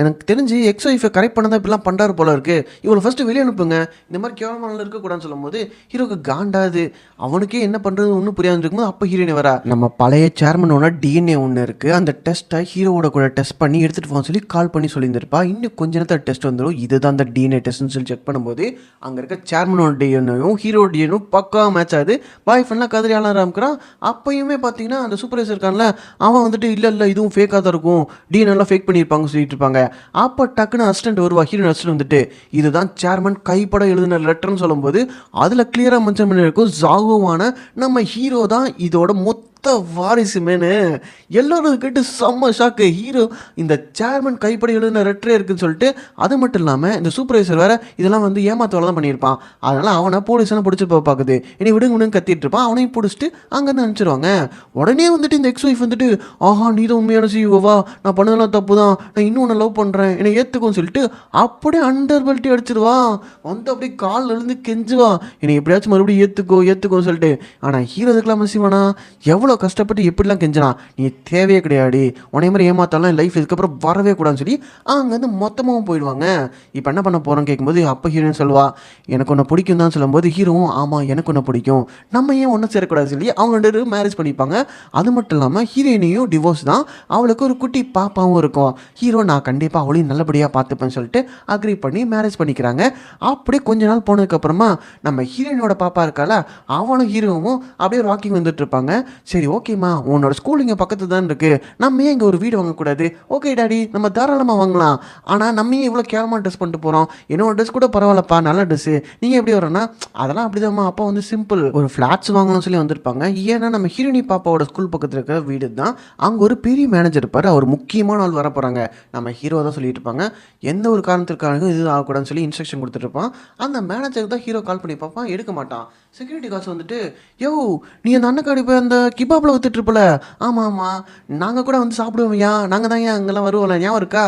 எனக்கு தெரிஞ்சு எக்ஸ் ஒய்ஃபை கரெக்ட் பண்ண தான் இப்படிலாம் பண்ணுறாரு போல இருக்கு. இவளை ஃபஸ்ட்டு வெளியே அனுப்புங்க, இந்த மாதிரி கேவலமான இருக்கக்கூடாதுன்னு சொல்லும்போது ஹீரோக்கு காண்டாது. அவனுக்கே என்ன பண்ணுறது ஒன்றும் புரியாது இருக்கும்போது அப்போ ஹீரோயினி வரா. நம்ம பழைய சேர்மனோட டிஎன்ஏ ஒன்று இருக்குது, அந்த டெஸ்ட்டை ஹீரோவோட கூட டெஸ்ட் பண்ணி எடுத்துகிட்டு போக சொல்லி கால் பண்ணி சொல்லியிருந்திருப்பா. இன்னும் கொஞ்ச நேரத்தில் டெஸ்ட் வந்துடும், இதுதான் அந்த டிஎன்ஏ டெஸ்ட்னு சொல்லி செக் பண்ணும்போது அங்கே இருக்க சேர்மனோட டிஎன்ஏவும் ஹீரோ டிஎன்ஏவும் பக்காவாக மேட்ச் ஆகுது. பாய் ஃப்ரெண்ட்லாம் கதறி ஆள ஆரம்பிக்கிறான். அப்பயுமே பார்த்தீங்கன்னா அந்த சூப்பர்வைசர் இருக்கான்ல, அவன் வந்துட்டு இல்லை இதுவும் ஃபேக்காக தான் இருக்கும், டிஎன்ஏலாம் ஃபேக் பண்ணியிருப்பாங்க சொல்லிட்டு இருப்பாங்க. அப்போ டக்குன்னு அசிஸ்டன்ட் வருவா, ஹீரோயின் அசிஸ்டன்ட் வந்துட்டு இதுதான் சேர்மன் கைப்பட எழுதின லெட்டர்னு சொல்லும்போது அதில் கிளியராக மென்ஷன் பண்ணியிருக்கும், ஜாகுவான நம்ம ஹீரோ தான் இதோட மொத்த வாரிசுமேனு. எல்லாரும் கேட்டு செம்ம ஷாக்கு. ஹீரோ இந்த சேர்மன் கைப்பட எழுதின லெட்டரே இருக்குன்னு சொல்லிட்டு, அது மட்டும் இல்லாமல் இந்த சூப்பர்வைசர் வேற இதெல்லாம் வந்து ஏமாத்தவளை தான் பண்ணியிருப்பான், அதனால அவனை போலீஸ்லாம் பிடிச்சிட்டு பார்க்குது. இனி விடுங்க கத்திட்டு இருப்பான். அவனையும் பிடிச்சிட்டு அங்கேருந்து அனுப்பிச்சிருவாங்க. உடனே வந்துட்டு இந்த எக்ஸ் ஒய்ஃப் வந்துட்டு ஆஹா நீ தான் உண்மையான சிஓவா, நான் பண்ணதெல்லாம் தப்பு தான், நான் இன்னும் ஒன்று லவ் பண்ணுறேன், என்னை ஏற்றுக்கும்னு சொல்லிட்டு அப்படியே அண்டர் பெல்ட்டி அடிச்சிருவா. வந்து அப்படியே காலில் இருந்து கெஞ்சுவா, என்னை எப்படியாச்சும் மறுபடியும் ஏற்றுக்கோன்னு சொல்லிட்டு. ஆனால் ஹீரோ இதுக்கெல்லாம் மசிவானா, எவ்வளோ கஷ்டப்பட்டு எப்படிலாம் கெஞ்சினா, நீ தேவையே கிடையாது, உனைய மாதிரி ஏமாத்தாலாம் லைஃப் இதுக்கப்புறம் வரவே கூடாதுன்னு சொல்லி அங்கேருந்து மொத்தமாகவும் போயிடுவாங்க. இப்போ என்ன பண்ண போகிறோம் கேட்கும்போது அப்போ ஹீரோயின் சொல்லுவா, எனக்கு ஒன்று பிடிக்கும் தான் சொல்லும்போது ஹீரோவும் ஆமாம் எனக்கு ஒன்று பிடிக்கும், நம்ம ஏன் ஒன்றும் சேரக்கூடாது சொல்லி அவங்க 2 பேரும் மேரேஜ் பண்ணிப்பாங்க. அது மட்டும் இல்லாமல் ஹீரோயினையும் டிவோர்ஸ் தான், அவளுக்கு ஒரு குட்டி பாப்பாவும் இருக்கும். ஹீரோ நான் கண்டிப்பாக அவளையும் நல்லபடியாக பார்த்துப்பேன்னு சொல்லிட்டு அக்ரி பண்ணி மேரேஜ் பண்ணிக்கிறாங்க. அப்படியே கொஞ்ச நாள் போனதுக்கப்புறமா நம்ம ஹீரோயினோட பாப்பா இருக்கால, அவனும் ஹீரோவும் அப்படியே வாக்கிங் வந்துட்டு இருப்பாங்க. சரி ஓகேம்மா, உன்னோட ஸ்கூல் இங்கே பக்கத்து தான் இருக்குது, நம்ம ஏன் இங்கே ஒரு வீடு வாங்கக்கூடாது, ஓகே டாடி நம்ம தாராளமாக வாங்கலாம், ஆனால் நம்ம ஏன் இவ்வளோ கேவலமாக ட்ரெஸ் பண்ணிட்டு போகிறோம், என்னோட ட்ரெஸ் கூட பரவாயில்லப்பா நல்ல ட்ரெஸ்ஸு, நீங்கள் எப்படி வரோன்னா அதெல்லாம் அப்படிதாம்மா, அப்பா வந்து சிம்பிள் ஒரு ஃப்ளாட்ஸ் வாங்கலாம்னு சொல்லி வந்திருப்பாங்க. ஏன்னா நம்ம ஹீரோயினி பாப்பாவோட ஸ்கூல் பக்கத்தில் இருக்கிற வீடு தான். அங்கே ஒரு பெரிய மேனேஜர் இருப்பார், அவர் முக்கியமான ஆள் வர போகிறாங்க. நம்ம ஹீரோ தான் சொல்லிட்டு இருப்பாங்க, எந்த ஒரு காரணத்திற்காக இது ஆகக்கூடாதுன்னு சொல்லி இன்ஸ்ட்ரக்ஷன் கொடுத்துட்ருப்பான். அந்த மேனேஜருக்கு தான் ஹீரோ கால் பண்ணி பார்ப்பான், எடுக்க மாட்டான். செக்யூரிட்டி காசு வந்துட்டு யோ நீ அந்த அண்ணக்காடி போய் அந்த கிபாப்பில் வித்துட்ருப்பல, ஆமாம் நாங்கள் கூட வந்து சாப்பிடுவோம்யா, நாங்கள் தான் ஏன் அங்கெல்லாம் வருவோம்ல, ஞாபகம் இருக்கா,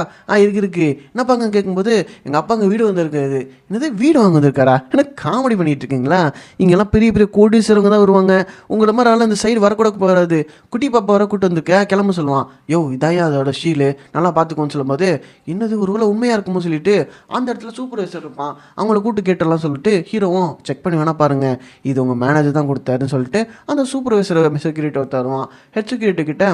இருக்கு என்னப்பா அங்கே கேட்கும்போது எங்கள் அப்பா அங்கே வீடு வந்துருக்காரு. என்னது வீடு வாங்க வந்திருக்காரா, எனக்கு காமெடி பண்ணிகிட்டு இருக்கீங்களா, இங்கெல்லாம் பெரிய பெரிய கோடீஸ்வரங்க தான் வருவாங்க, உங்களை மாதிரி ஆள் இந்த சைடு வரக்கூட போகாது, குட்டி பாப்பா வர கூட்டு வந்திருக்க கிளம்ப சொல்லுவான். யோ இதாயா அதோட ஷீலு நல்லா பார்த்துக்கோன்னு சொல்லும்போது என்னது ஒரு வேளை உண்மையாக இருக்குமோ சொல்லிட்டு அந்த இடத்துல சூப்பர்வைசர் இருப்பான், அவங்கள கூட்டு கேட்டலாம் சொல்லிட்டு ஹீரோவும் செக் பண்ணி வேணா பாருங்கள், இது உங்கள் மேனேஜர் தான் கொடுத்தாருன்னு சொல்லிட்டு அந்த சூப்பர்வைசர் செக்யூரிட்டி தருவான். ஹெட் செக்யூரிட்டி கிட்ட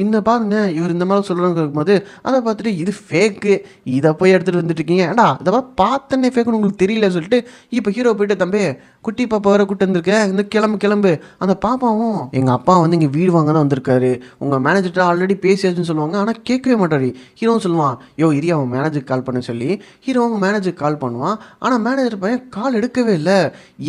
இந்த பாருங்க இவர் இந்த மாதிரி சொல்கிறாங்க இருக்கும்போது அதை பார்த்துட்டு இது ஃபேக்கு, இதை போய் எடுத்துகிட்டு வந்துட்டு இருக்கீங்க, ஏண்டா இதை பார்த்தனே ஃபேக்குன்னு உங்களுக்கு தெரியல சொல்லிட்டு இப்போ ஹீரோ போயிட்டு தம்பி குட்டி பாப்பா வர கூட்டு வந்திருக்கேன், இந்த கிளம்பு. அந்த பாப்பாவும் எங்கள் அப்பா வந்து இங்கே வீடு வாங்க தான் வந்திருக்காரு, உங்கள் மேனேஜர்கிட்ட ஆல்ரெடி பேசியாச்சுன்னு சொல்லுவாங்க, ஆனால் கேட்கவே மாட்டாரு. ஹீரோவும் சொல்லுவான், யோ இரியா அவன் மேனேஜருக்கு கால் பண்ண சொல்லி ஹீரோ அவங்க மேனேஜருக்கு கால் பண்ணுவான். ஆனால் மேனேஜர் பையன் கால் எடுக்கவே இல்லை.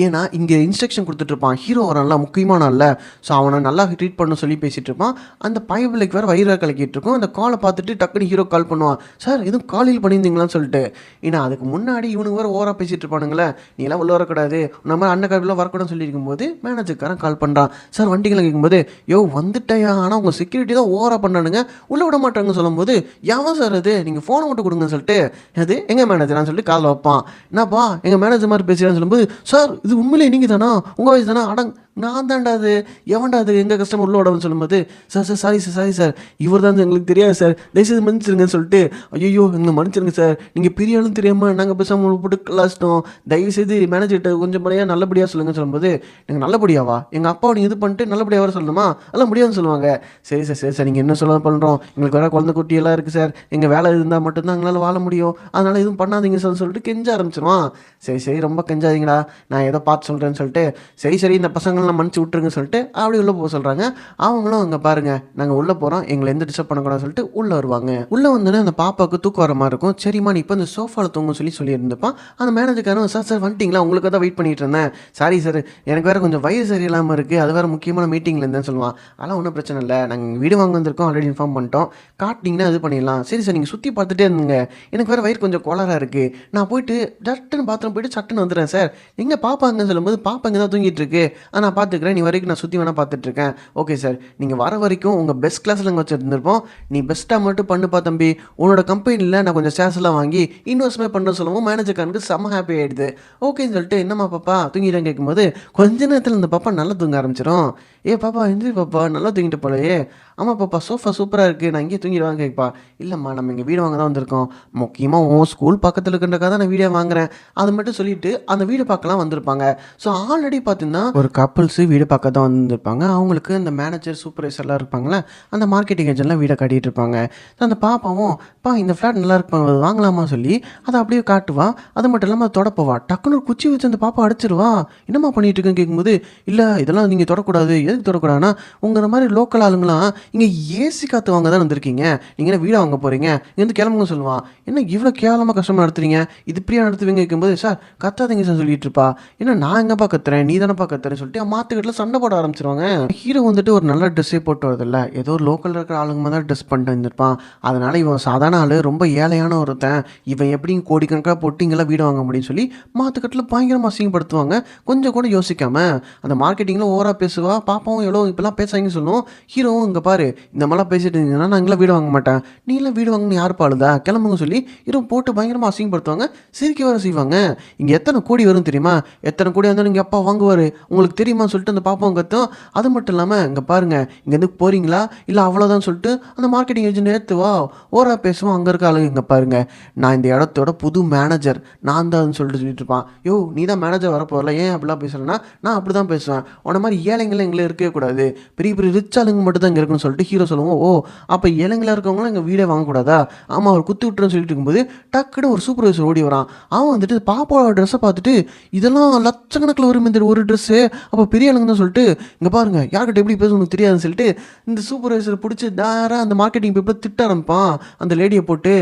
ஏன்னா இங்கே இன்ஸ்ட்ரக்ஷன் கொடுத்துட்ருப்பான், ஹீரோ வரான்ல முக்கியமான ஆள்ல, ஸோ அவனை நல்லா ட்ரீட் பண்ண சொல்லி பேசிகிட்டு இருப்பான். அந்த பைபிளைக்கு வேறு வயிறாக கலக்கிட்டு இருக்கும். அந்த காலை பார்த்துட்டு டக்குனு ஹீரோ கால் பண்ணுவான், சார் எதுவும் காலையில் பண்ணியிருந்தீங்களான்னு சொல்லிட்டு. ஏன்னா அதுக்கு முன்னாடி இவனுக்கு வேறு ஓவராக பேசிகிட்டு இருப்பானுங்களே, நீ எல்லாம் உள்ள வரக்கூடாது, நம்ம அண்ணன் காப்பிலாம் வரக்கூடாதுன்னு சொல்லியிருக்கும் போது மேனேஜர்காரன் கால் பண்ணுறான், சார் வண்டிகளை கேட்கும்போது யோ வந்துட்டேயா, ஆனால் உங்கள் செக்யூரிட்டி தான் ஓவராக பண்ணானுங்க, உள்ளே விட மாட்டாங்கன்னு சொல்லும்போது யாவன் சார் அது, நீங்கள் ஃபோனை மட்டும் கொடுங்கன்னு சொல்லிட்டு அது எங்கள் மேனேஜரான்னு சொல்லிட்டு காலில் வைப்பான். என்னப்பா எங்கள் மேனேஜர் மாதிரி பேசுகிறான்னு சொல்லும்போது, சார் இது உண்மையிலே நீங்கள் தானா, உங்கள் வயசு தானே, நான் தான்டா அது, எவன்டா அது எங்கள் கஸ்டமர் உள்ள விடணும்னு சொல்லும்போது, சார் சாரி சார் இவர் தான் எங்களுக்கு தெரியாது சார், தயவுசெய்து மன்னிச்சிருங்கன்னு சொல்லிட்டு, ஐயோ எங்களை மன்னிச்சிருங்க சார், நீங்கள் பெரிய ஆளும் தெரியாமல் நாங்கள் பேசாமல் போட்டு கலாச்சிட்டோம், தயவுசெய்து மேனேஜர்கிட்ட கொஞ்சம் படியாக நல்லபடியாக சொல்லுங்கன்னு சொல்லும்போது, நீங்கள் நல்லபடியாவா எங்கள் அப்பாவை நீங்கள் இது பண்ணிட்டு நல்லபடியாக வர சொல்லணுமா, அதெல்லாம் முடியாதுன்னு சொல்லுவாங்க. சரி சார் நீங்கள் என்ன சொல்ல பண்ணுறோம், எங்களுக்கு வேறு குழந்தை குட்டியெல்லாம் இருக்குது சார், எங்கள் வேலை இருந்தால் மட்டும்தான் எங்களால் வாழ முடியும், அதனால் எதுவும் பண்ணாதீங்க சார் சொல்லிட்டு கெஞ்ச ஆரம்பிச்சிருவான். சரி ரொம்ப கெஞ்சாதீங்களா, நான் ஏதோ பார்த்து சொல்கிறேன்னு சொல்லிட்டு சரி இந்த பசங்கள்லாம் மன்னிச்சு விட்டுருங்க சொல்லிட்டு அப்படி உள்ளே போக சொல்கிறாங்க. அவங்களும் அங்கே பாருங்கள் நாங்கள் உள்ளே போகிறோம், எங்களை எந்த டிஸ்டர்ப் பண்ணக்கூடாதுன்னு சொல்லிட்டு உள்ளே வருவாங்க. உள்ளே வந்தோடனே அந்த பாப்பாவுக்கு தூக்கம் வர மாதிரி இருக்கும். சரிம்மா நீ இப்போ இந்த சோஃபாவில் தூங்க சொல்லியிருந்துப்பான். அந்த மேனேஜருக்காரன் சார் வந்துட்டிங்களா, உங்களுக்கு தான் வெயிட் பண்ணிட்டு இருந்தேன், சாரி சார் எனக்கு வேறு கொஞ்சம் வயிறு சரியில்லாமல் இருக்குது, அது வேறு முக்கியமான மீட்டிங்கில் இருந்தேன்னு சொல்லுவான். அதெல்லாம் ஒன்றும் பிரச்சனை இல்லை, நாங்கள் வீடு வாங்க வந்திருக்கோம், ஆல்ரெடி இன்ஃபார்ம் பண்ணிட்டோம், காட்டினீங்கன்னா இது பண்ணிடலாம். சரி சார் நீங்கள் சுற்றி பார்த்துட்டே இருந்துங்க, எனக்கு வேறு வயிறு கொஞ்சம் கோளாறாக இருக்குது, நான் போயிட்டு டக்குன்னு பாத்ரூம் போயிட்டு சட்டுன்னு வந்துடுறேன் சார், எங்கே பாப்பாங்கன்னு சொல்லும்போது பாப்பா இங்கே தான் தூங்கிட்டு இருக்கு, நான் பார்த்துக்கிறேன், நீ வரைக்கும் நான் சுற்றி வேணால் பார்த்துட்ருக்கேன், ஓகே சார் நீங்கள் வர வரைக்கும் உங்கள் பெஸ்ட் கிளாஸில் நாங்கள் வச்சுருந்துருப்போம், நீ பெஸ்ட்டாக மட்டும் பண்ணுப்பா தம்பி, உன்னோட கம்பெனியில் நான் கொஞ்சம் ஷேர்ஸ் எல்லாம் வாங்கி இன்வெஸ்ட்மெண்ட் பண்ணுற சொல்லவும் மேனேஜருக்கானுக்கு செம்ம ஹாப்பி ஆகிடுது. ஓகேன்னு சொல்லிட்டு என்னம்மா பாப்பா தூங்கிட்டேன்னு கேட்கும்போது கொஞ்ச நேரத்தில் இந்த பாப்பா நல்லா தூங்க ஆரம்பிச்சிடும். ஏ பாப்பா எந்திரி பாப்பா, நல்லா தூங்கிட்டு போலயே. ஆமா பாப்பா, சோஃபா சூப்பரா இருக்கு. நான் இங்கேயே தூங்கிடுவான்னு கேட்பா. இல்லம்மா, நம்ம இங்க வீடு வாங்க தான் வந்திருக்கோம். முக்கியமா உன் ஸ்கூல் பக்கத்துல இருக்குன்றக்காக தான் நான் வீடே வாங்குறேன். அது மட்டும் சொல்லிட்டு அந்த வீட பார்க்கலாம் வந்திருப்பாங்க. ஸோ ஆல்ரெடி பார்த்தீங்கன்னா, ஒரு கப்புள்ஸ் வீடு பார்க்க தான் வந்திருப்பாங்க. அவங்களுக்கு இந்த மேனேஜர், சூப்பர்வைசர்லாம் இருப்பாங்கல்ல, அந்த மார்க்கெட்டிங் ஏஜென்ட்லாம் வீட காட்டிட்டு இருப்பாங்க. ஸோ அந்த பாப்பாவும், "அப்பா இந்த ஃப்ளாட் நல்லா இருக்குப்பா, அது வாங்கலாமா?" சொல்லி அத அப்படியே காட்டுவா. அது மட்டும் இல்லாம அத தொட போவா. டக்குனு ஒரு குச்சி வச்சு அந்த பாப்பா அடிச்சிருவா. "என்னம்மா பண்ணிட்டு இருக்கன்னு?" கேட்கும்போது, "இல்ல இதெல்லாம் நீங்க தொடக்கூடாது." "எதுக்கு தொடக்கூடாதுன்னா, உங்கள மாரி லோக்கல் ஆளுங்கலாம் இங்க ஏசி காத்து வாங்க தான் வந்திருக்கீங்க. நீங்க என்ன வீடா வாங்க போறீங்க? இங்கேருந்து கிளம்புங்க" சொல்லுவான். "என்ன இவ்ளோ கேவலமா கஸ்டமர் நடத்துறீங்க? இது இப்படியா நடத்துவீங்க?" கேட்கும்போது, "சார் கத்தாதீங்க சார்" சொல்லிட்டு இருப்பா. "என்ன நான் எங்கப்பா கத்துறேன்? நீ தானப்பா கத்துறன்னு" சொல்லிட்டு மாத்துக்கட்டுல சண்டை போட ஆரம்பிச்சுருவாங்க. ஹீரோ வந்துட்டு ஒரு நல்ல ட்ரெஸ்ஸே போட்டு வரதில்ல. ஏதோ ஒரு லோக்கல்ல இருக்கிற ஆளுங்க மாரி தான் ட்ரெஸ் பண்ணிட்டு வந்திருப்பான். அதனால இவன் சாதாரண ஆளு, ரொம்ப ஏழையான ஒருத்தன். இவன் எப்படியும் கோடிக்கணக்கா போட்டு இங்கெல்லாம் வீடு வாங்க முடியும்னு சொல்லி மாத்துக்கட்டுல பயங்கரமா அசிங்கப்படுத்துவாங்க. கொஞ்சம் கூட யோசிக்காம அந்த மார்க்கெட்டிங்ல ஓவரா பேசுவா. பாப்பாவும் எவ்வளோ இப்படிலாம் பேசாதீங்கன்னு சொல்லும். ஹீரோவும், "இங்க பாரு, இந்த மாதிரிலாம் பேசிட்டு இருந்தீங்கன்னா நான் இங்கெல்லாம் வீடு வாங்க மாட்டேன். நீலாம் வீடு வாங்கன்னு யாருப்பா அழுதா? கிளம்புங்கன்னு" சொல்லி ஹீரோ போட்டு பயங்கரமா அசிங்கப்படுத்துவாங்க. சிரிக்க வேற செய்வாங்க. "இங்க எத்தனை கோடி வரும் தெரியுமா? எத்தனை கோடி வந்தாலும் எங்க அப்பா வாங்குவாரு. உங்களுக்கு தெரியுமான்னு" சொல்லிட்டு அந்த பாப்பாவும் கத்தும். அது மட்டும் இல்லாம, "இங்க பாருங்க, இங்கேருந்து போறீங்களா? இல்ல அவ்வளோதான்" சொல்லிட்டு அந்த மார்க்கெட்டிங் ஏஜென்ட் ஏத்துவா. ஓவரா பேசுவான். அங்க இருக்க ஆளுங்க, "இங்க பாருங்க, நான் இந்த இடத்தோட புது மேனேஜர். நான் தான்னு" சொல்லிட்டு இருப்பான். "யோவ், நீ தான் மேனேஜர் வரப்போறல, ஏன் அப்படிலாம் பேசுறேன்னா?" "நான் அப்படிதான் பேசுவேன். உன்ன மாரி ஏழைங்கலாம் எங்கள இருக்கவே கூடாது. பெரிய பெரிய ரிச் ஆளுங்க மட்டும் தான் இங்க இருக்கணும்னு" சொல்லிட்டு ஹீரோ சொல்லுவோம். "ஓ! அப்ப ஏழைங்களா இருக்கவங்கலாம் இங்க வீடே வாங்கக்கூடாதா?" "ஆமா, அவர் குத்து விட்டுருன்னு" சொல்லிட்டு இருக்கும்போது, டக்குனு ஒரு சூப்பர்வைசர் ஓடி வரான். அவன் வந்துட்டு பாப்பாவோட ட்ரெஸ்ஸ பார்த்துட்டு, "இதெல்லாம் லட்சக்கணக்கில வருமே இந்த ஒரு ட்ரெஸ்ஸு. அப்ப பெரிய ஆளுங்க தான்" சொல்லிட்டு, "இங்க பாருங்க, யார்கிட்ட எப்படி பேசணும் உனக்கு தெரியாதுன்னு" சொல்லிட்டு இந்த சூப்பர்வைசர் புடிச்சு நேரா அந்த மார்க்கெட்டிங் பீப்பிள திட்ட ஆரம்பிப்பான். அந்த லேடிய போட்டு.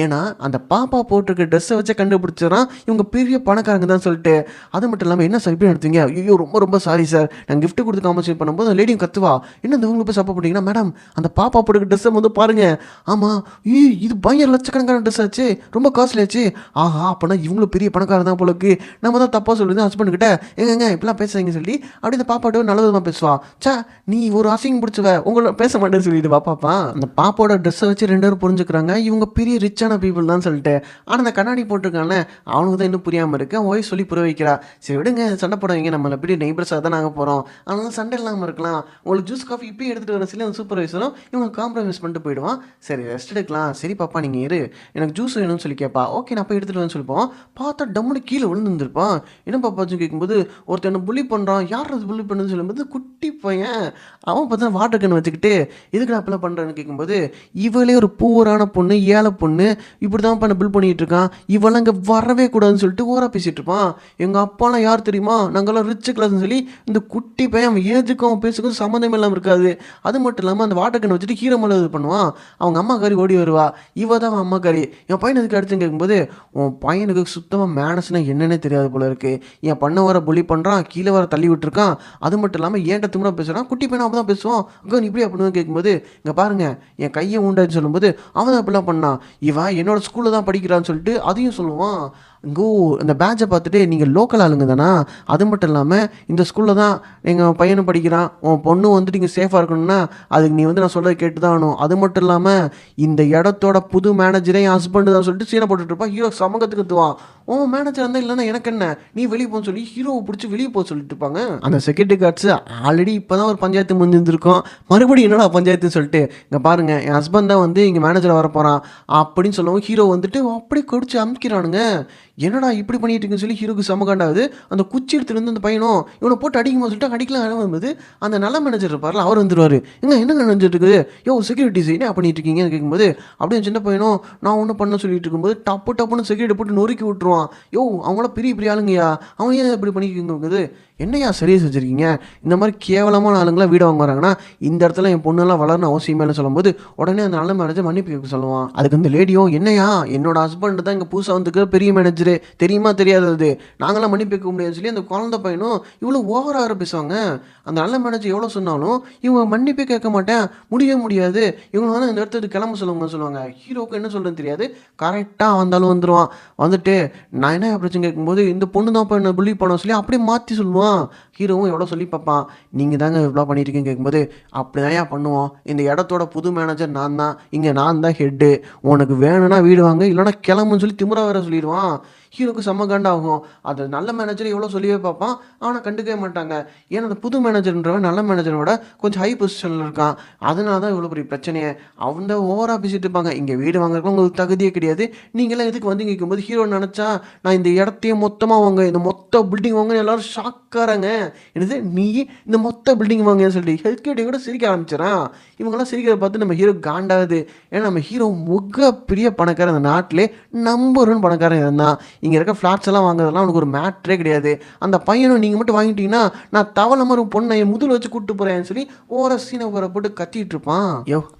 ஏன்னா, அந்த பாப்பா போட்டிருக்க ட்ரெஸ்ஸ வச்சே கண்டுபிடிச்சிடுறான், இவங்க பெரிய பணக்காரங்க தான் சொல்லிட்டு. அது மட்டும் இல்லாம, "என்ன சார் இப்படி நடத்துவீங்க? ஐயய்யோ! ரொம்ப ரொம்ப சாரி சார். நான் கிஃப்ட் குடுத்து காம்பன்சேட் பண்ணும்போது" அந்த லேடியும் கத்துவா. "என்ன இவங்கள போய் சப்போர்ட் பண்றீங்கன்னா?" "மேடம், அந்த பாப்பா போட்டிருக்க ட்ரெஸ்ஸ வந்து பாருங்க." "ஆமா. இது பயங்கர லட்சக்கணக்கான ட்ரெஸ் ஆச்சே. ரொம்ப காஸ்ட்லி ஆச்சே. ஆஹா! அப்பன்னா இவங்களும் பெரிய பணக்காரங்க தான் போல இருக்கு. நம்ம தான் தப்பா சொல்லியிருந்தோம் ஹஸ்பண்ட் கிட்ட. ஏங்கங்க இப்படிலாம் பேசாதீங்கன்னு" சொல்லி அப்படியே அந்த பாப்பாட்ட நல்ல விதமா பேசுவா. ச்சே! நீ ஒரு அசிங்கம் பிடிச்சவ. உங்கள பேச மாட்டேன்னு சொல்லிடுவா பாப்பா. அந்த பாப்பாவோட ட்ரெஸ்ஸ வச்சு 2 பேரும் புரிஞ்சுக்கிறாங்க. இவங்க பெரிய ரிச்சான பீப்பிள் தான் சொல்லிட்டு. ஆனா அந்த கண்ணாடி போட்டிருக்கான்ல, அவனுக்கு தான் இன்னும் புரியாம இருக்கு. அவன் ஒய்ஃப் சொல்லி புரிய வைக்கிறா. "சரி விடுங்க, சண்டை போடாதீங்க. நம்மள பெரிய நெய்பர்ஸா தான ஆக போறோம். அதனால சண்டை இல்லாம இருக்கலாம். உங்களுக்கு ஜூஸ், காஃபி இப்பயே எடுத்துட்டு வரேன்" சொல்லி அந்த சூப்பர்வைசரும் இவங்க காம்ப்ரமைஸ் பண்ணிட்டு போயிடுவான். "சரி ரெஸ்ட் எடுக்கலாம். சரி பாப்பா நீங்க இரு. எனக்கு ஜூஸ் வேணும்னு" சொல்லி கேட்பா. "ஓகே, நான் போய் எடுத்துட்டு வரேன்னு" சொல்லிப்போம். பார்த்தா டம்முனு கீழ விழுந்திருந்திருப்பான். "என்ன பாப்பாச்சுன்னு" கேட்கும்போது, "ஒருத்தன் என்ன புல்லி பண்றான். யார்ரா அது புல்லி பண்ணதுன்னு" சொல்லும்போது, குட்டி பையன். அவன் பார்த்தா வாட்டர் கேன் வச்சுக்கிட்டு, "எதுக்குடா இப்படிலாம் பண்றேன்னு" கேட்கும்போது, "இவளே ஒரு பூவரான பொண்ணு, ஏழை பொண்ணு. இப்படிதான்ப்பா என்ன பில் பண்ணிட்டு இருக்கான். இவளாம் இங்க வரவே கூடாதுன்னு" சொல்லிட்டு ஓவரா பேசிட்டு இருப்பான். "எங்க அப்பாலாம் யார் தெரியுமா? நாங்கலாம் ரிச் கிளாஸ்ன்னு" சொல்லி இந்த குட்டி பையன் அவன் ஏஜுக்கும் அவன் பேசுக்கும் சம்மந்தமே இல்லாம இருக்காது. அது மட்டும் இல்லாம அந்த வாட்டர் கேன் வச்சுட்டு ஹீரோ மேல இது பண்ணுவான். அவங்க அம்மாக்காரி ஓடி வருவா. இவ தான் அவன் அம்மாக்காரி. "என் பையன எதுக்கு அடிச்சேன்னு" கேட்கும்போது, "உன் பையனுக்கு சுத்தமா மேனர்ஸ்னா என்னன்னே தெரியாது போல இருக்கு. என் பண்ண வர புல்லி பண்றான். கீழ வேற தள்ளி விட்டுருக்கான். அது மட்டும் இல்லாம என்ட்ட திமிரா பேசுறான்." குட்டி பையனும் அப்பதான் பேசுவான். "அக்கா நீ இப்படியா பண்ணுவேன்னு" கேட்கும்போது, "இங்க பாருங்க, என் கைய ஊண்டான்னு" சொல்லும்போது, "அவன் தான் இப்படிலாம் பண்ணான். இவன் என்னோட ஸ்கூல்ல தான் படிக்கிறான்னு" சொல்லிட்டு அதையும் சொல்லுவான். "இங்கோ இந்த பேட்ஜ பார்த்துட்டு நீங்க லோக்கல் ஆளுங்க தானா? அது மட்டும் இல்லாம இந்த ஸ்கூல்ல தான் எங்க பையனும் படிக்கிறான். உன் பொண்ணும் வந்துட்டு இங்க சேஃபா இருக்கணும்னா, அதுக்கு நீ வந்து நான் சொல்றத கேட்டு தான் ஆகணும். அது மட்டும் இல்லாம இந்த இடத்தோட புது மேனேஜரே என் ஹஸ்பண்ட் தான்" சொல்லிட்டு சீன போட்டுட்டு இருப்பான். ஹீரோ செம கத்து கத்துவான். "உன் மேனேஜரா இருந்தா இல்லன்னா எனக்கு என்ன? நீ வெளிய போன்னு" சொல்லி ஹீரோவ புடிச்சு வெளிய போ சொல்லிட்டு இருப்பாங்க. அந்த செக்யூரிட்டி கார்ட்ஸ் ஆல்ரெடி இப்பதான் ஒரு பஞ்சாயத்து முடிஞ்சிருந்திருக்கும். மறுபடியும் என்னடா பஞ்சாயத்துன்னு சொல்லிட்டு, "இங்க பாருங்க, என் ஹஸ்பண்ட் தான் வந்து இங்க மேனேஜரா வரப்போறான்" அப்படின்னு சொல்லவும் ஹீரோ வந்துட்டு அப்படியே கடிச்சு அமுக்கிறானுங்க. என்னடா இப்படி பண்ணிட்டு இருக்குன்னு சொல்லி ஹீரோக்கு செம காண்டாகுது. அந்த குச்சி எடுத்துட்டு வந்து அந்த பையனும் இவன போட்டு அடிக்கும்போது சொல்லிட்டு அடிக்கலாம் வரும்போது அந்த நல்ல மேனேஜர் இருப்பார்ல அவர் வந்துருவாரு. "ஏங்க என்னங்க நடந்துட்டு இருக்குது? யோவ் செக்யூரிட்டிஸ் என்ன பண்ணிட்டு இருக்கீங்கன்னு" கேட்கும்போது, அப்படியே சின்ன பையனும் நான் ஒண்ணும் பண்ணல சொல்லிட்டு இருக்கும்போது டப்பு டப்புன்னு செக்யூரிட்டி போட்டு நொறுக்கி விட்டுருவான். "யோவ் அவங்களாம் பெரிய பெரிய ஆளுங்கயா. அவங்க ஏன் இப்படி பண்ணியிருக்கீங்கங்குது, என்னய்யா சீரியஸ் வச்சிருக்கீங்க? இந்த மாதிரி கேவலமான ஆளுங்கலாம் வீடு வாங்க வராங்கன்னா, இந்த இடத்துல என் பொண்ணெல்லாம் வளரணும் அவசியமே இல்லைன்னு" சொல்லும்போது, உடனே அந்த நல்ல மேனேஜர் மன்னிப்பு கேட்க சொல்லுவான். அதுக்கு அந்த லேடியும், "என்னய்யா, என்னோட ஹஸ்பண்ட் தான் இங்க புதுசா வந்துருக்கிற பெரிய மேனேஜரு. தெரியுமா தெரியாதா அது? நாங்கலாம் மன்னிப்பு கேட்க முடியாதுன்னு" சொல்லி அந்த குழந்தை பையனும் இவ்வளோ ஓவரா வேற பேசுவாங்க. அந்த நல்ல மேனேஜர் எவ்வளோ சொன்னாலும், இவங்க மன்னிப்பே கேட்க மாட்டேன், முடியவே முடியாது. இவங்கள வந்து இந்த இடத்த விட்டு கிளம்ப சொல்லுங்கன்னு சொல்லுவாங்க. ஹீரோவுக்கு என்ன சொல்றதுன்னு தெரியாது. கரெக்ட்டா வந்தாலும் வந்துருவான். வந்துட்டு, "நான் என்ன பிரச்சனை" கேட்கும்போது, "இந்த பொண்ணு தான்ப்பா என்ன புல்லி பண்ண" சொல்லி அப்படியே மாத்தி சொல்லுவான். ஹீரோவும் எவ்வளோ சொல்லி பார்ப்பான். "நீங்க தாங்க இவ்ளோ பண்ணிட்டு இருக்கீங்கன்னு" கேட்கும்போது, "அப்படிதான்யா பண்ணுவோம். இந்த இடத்தோட புது மேனேஜர் நான் தான். இங்க நான் தான் ஹெட்டு. உனக்கு வேணும்னா வீடு வாங்கு, இல்லன்னா கிளம்புன்னு" சொல்லி திமிரா வேற சொல்லிருவான். ஹீரோக்கு செம்ம காண்டாகும். அது நல்ல மேனேஜர் எவ்வளோ சொல்லியே பார்ப்பான். ஆனா கண்டுக்கவே மாட்டாங்க. ஏன்னா அந்த புது மேனேஜர்ன்றவன் நல்ல மேனேஜரோட கொஞ்சம் ஹை பொசிஷன்ல இருக்கான். அதனால தான் இவ்வளோ பெரிய பிரச்சனையே. அவங்க ஓவரா பேசிட்டு இருப்பாங்க. இங்க வீடு வாங்குறதுக்கு உங்களுக்கு தகுதியே கிடையாது. நீங்கலாம் எதுக்கு வந்து கேட்கும்போது ஹீரோ நெனச்சா, நான் இந்த இடத்தையே மொத்தமா இந்த மொத்த பில்டிங் வாங்குன்னு எல்லாரும் ஷாக்காறாங்க. என்னது நீ இந்த மொத்த பில்டிங் வாங்குன்னு சொல்லி ஹெல்த்கேடி கூட சிரிக்க ஆரம்பிச்சுறான். இவங்கலாம் சிரிக்கிறத பார்த்து நம்ம ஹீரோ காண்டாகுது. ஏன்னா நம்ம ஹீரோ பெரிய பணக்காரன் இந்த நாட்டிலே நம்பர் 1 பணக்காரன் இவன் தான். இங்க இருக்க ஃப்ளாட்ஸ் எல்லாம் வாங்குறதெல்லாம் அவனுக்கு ஒரு மேட்டரே கிடையாது. அந்த பையனும் நீங்க மட்டும் வாங்கிட்டீங்கன்னா, நான் தவள மாரி ஒரு பொண்ண என் முதுகுல வச்சு கூட்டு போறேன்னு சொல்லி ஓவரா சீன ஓவரா போட்டு கத்திட்டு இருப்பான்.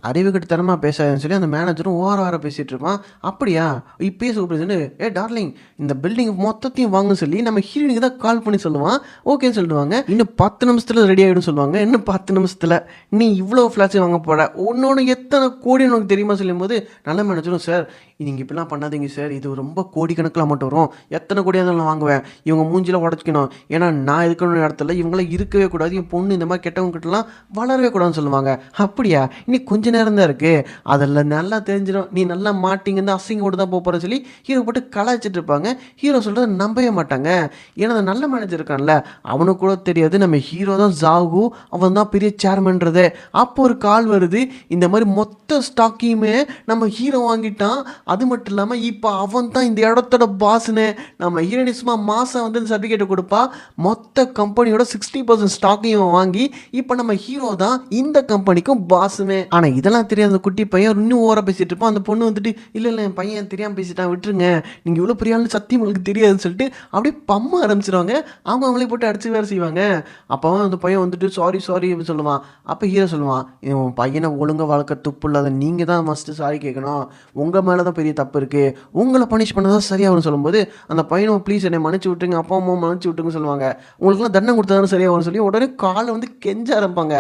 அறிவு கெட்டத்தனமா பேசாதன்னு சொல்லி அந்த மேனேஜரும் ஓவரா பேசிட்டு இருப்பான். அப்படியா இப்பயே சூப்பர் டார்லிங் இந்த பில்டிங் மொத்தத்தையும் வாங்க சொல்லி நம்ம ஹீரோனுக்கு தான் கால் பண்ணி சொல்லுவான். ஓகேன்னு சொல்லுவாங்க. இன்னும் 10 நிமிஷத்துல ரெடி ஆயிடும் சொல்லுவாங்க. இன்னும் 10 நிமிஷத்துல நீ இவ்வளோ ஃபிளாட்ஸ் வாங்க போற, உன்னோட எத்தனை கோடி உனக்கு தெரியுமா சொல்லும்போது நல்ல மேனேஜரும் சார் நீங்கள் இப்படிலாம் பண்ணாதீங்க சார், இது ரொம்ப கோடிக்கணக்கில் அமௌண்ட் வரும், எத்தனை கோடியாக இருந்தாலும் நான் வாங்குவேன், இவங்க மூஞ்சில உடச்சிக்கணும், ஏன்னா நான் இருக்கிற இடத்துல இவங்களாம் இருக்கவே கூடாது, என் பொண்ணு இந்த மாதிரி கெட்டவங்ககிட்டலாம் வளரவே கூடாதுன்னு சொல்லுவாங்க. அப்படியா இன்னைக்கு கொஞ்ச நேரம் தான் இருக்குது, அதில் நல்லா தெரிஞ்சிடும், நீ நல்லா மாட்டிங்க அசிங்கோடு தான் போகிறேன்னு சொல்லி ஹீரோ போட்டு கலாய்ச்சிட்டு இருப்பாங்க. ஹீரோ சொல்கிறத நம்பவே மாட்டாங்க. ஏன்னா அந்த நல்ல மேனேஜர் இருக்கான்ல அவனுக்கு கூட தெரியாது நம்ம ஹீரோ தான் ஜாகு, அவன் தான் பெரிய சேர்மன்றது. அப்போ ஒரு கால் வருது, இந்த மாதிரி மொத்த ஸ்டாக்கையுமே நம்ம ஹீரோ வாங்கிட்டான், அது மட்டும் இல்லாமல் இப்போ அவன் தான் இந்த இடத்தோட பாஸ்னு. நம்ம ஹீரோனிஸ்மா மாதம் வந்து இந்த சர்டிஃபிகேட்டை கொடுப்பா, மொத்த கம்பெனியோட 60% ஸ்டாக்கையும் வாங்கி இப்போ நம்ம ஹீரோ தான் இந்த கம்பெனிக்கும் பாஸுமே. ஆனால் இதெல்லாம் தெரியாத அந்த குட்டி பையன் இன்னும் ஓவரா பேசிட்டு இருப்பான். அந்த பொண்ணு வந்துட்டு இல்லை இல்லை என் பையன் தெரியாமல் பேசிட்டான் விட்டுருங்க, நீங்கள் இவ்வளோ பெரிய ஆளுன்னு சத்தியம் உங்களுக்கு தெரியாதுன்னு சொல்லிட்டு அப்படியே பம்ம ஆரம்பிச்சிருவாங்க. அவங்களே போட்டு அடிச்சு வேறு செய்வாங்க. அப்போ அந்த பையன் வந்துட்டு சாரி சாரி அப்படின்னு சொல்லுவான். அப்போ ஹீரோ சொல்லுவான், இவன் பையனை ஒழுங்காக வளர்க்க துப்பு இல்லாத நீங்கள் தான் ஃபஸ்ட்டு சாரி கேட்கணும், உங்கள் மேலே தான் பெரிய தப்பு இருக்குது, உங்களை பனிஷ் பண்ணதான் சரியாகும்னு சொல்லும்போது அந்த பையனும் ப்ளீஸ் என்னை மன்னிச்சு விட்டுருங்க, அப்பா அம்மா மன்னிச்சு விட்டுருங்கன்னு சொல்லுவாங்க. உங்களுக்குலாம் தண்டனை கொடுத்தா சரியாகும்னு சொல்லி உடனே காலை வந்து கெஞ்ச ஆரம்பிப்பாங்க.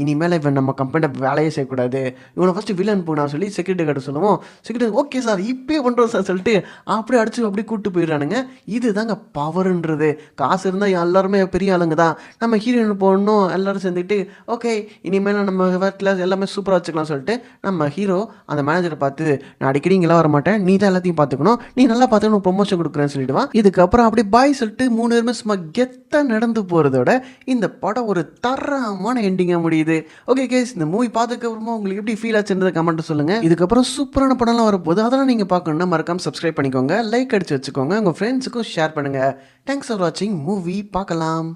இனிமேல் இவன் நம்ம கம்பெனியில் வேலையே செய்யக்கூடாது, இவனை ஃபஸ்ட்டு வில்லன் போனான்னு சொல்லி செக்யூரிட்டி கிட்ட சொல்லுவோம். செக்யூரிட்டி ஓகே சார் இப்பயே பண்ணுறோம் சார் சொல்லிட்டு அப்படியே அடிச்சு அப்படியே கூப்பிட்டு போயிடுறானுங்க. இதுதாங்க பவர்ன்றது. காசு இருந்தால் எல்லாருமே பெரிய ஆளுங்க தான். நம்ம ஹீரோயின் போடணும் எல்லாரும் சேர்ந்துக்கிட்டு ஓகே இனிமேல் நம்ம வேட்டில் எல்லாமே சூப்பராக வச்சுக்கலாம் சொல்லிட்டு நம்ம ஹீரோ அந்த மேனேஜரை பார்த்து நான் அடிக்கடி இங்கெல்லாம் வர மாட்டேன், நீ தான் எல்லாத்தையும் பார்த்துக்கணும், நீ நல்லா பார்த்துக்கணும் ப்ரொமோஷன் கொடுக்குறேன்னு சொல்லிடுவான். இதுக்கப்புறம் அப்படி பாய் சொல்லிட்டு 3 பேருமே சும்மா கெத்தாக நடந்து போகிறதோட இந்த படம் ஒரு தரமான எண்டிங்காக முடியுது. ஓகே கேஸ் இந்த மூவி பார்த்துக்கப்புறமா உங்களுக்கு எப்படி ஃபீல் ஆச்சுன்றதை கமெண்ட் சொல்லுங்கள். இதுக்கப்புறம் சூப்பரான படம்லாம் வரப்போகுது, அதெல்லாம் நீங்கள் பார்க்கணுன்னா மறக்காம சப்ஸ்கிரைப் பண்ணிக்கோங்க, லைக் அடிச்சு வச்சுக்கோங்க, உங்கள் ஃப்ரெண்ட்ஸுக்கும் ஷேர் பண்ணுங்கள். தேங்க்ஸ் ஃபார் வாட்சிங் மூவி பார்க்கலாம்.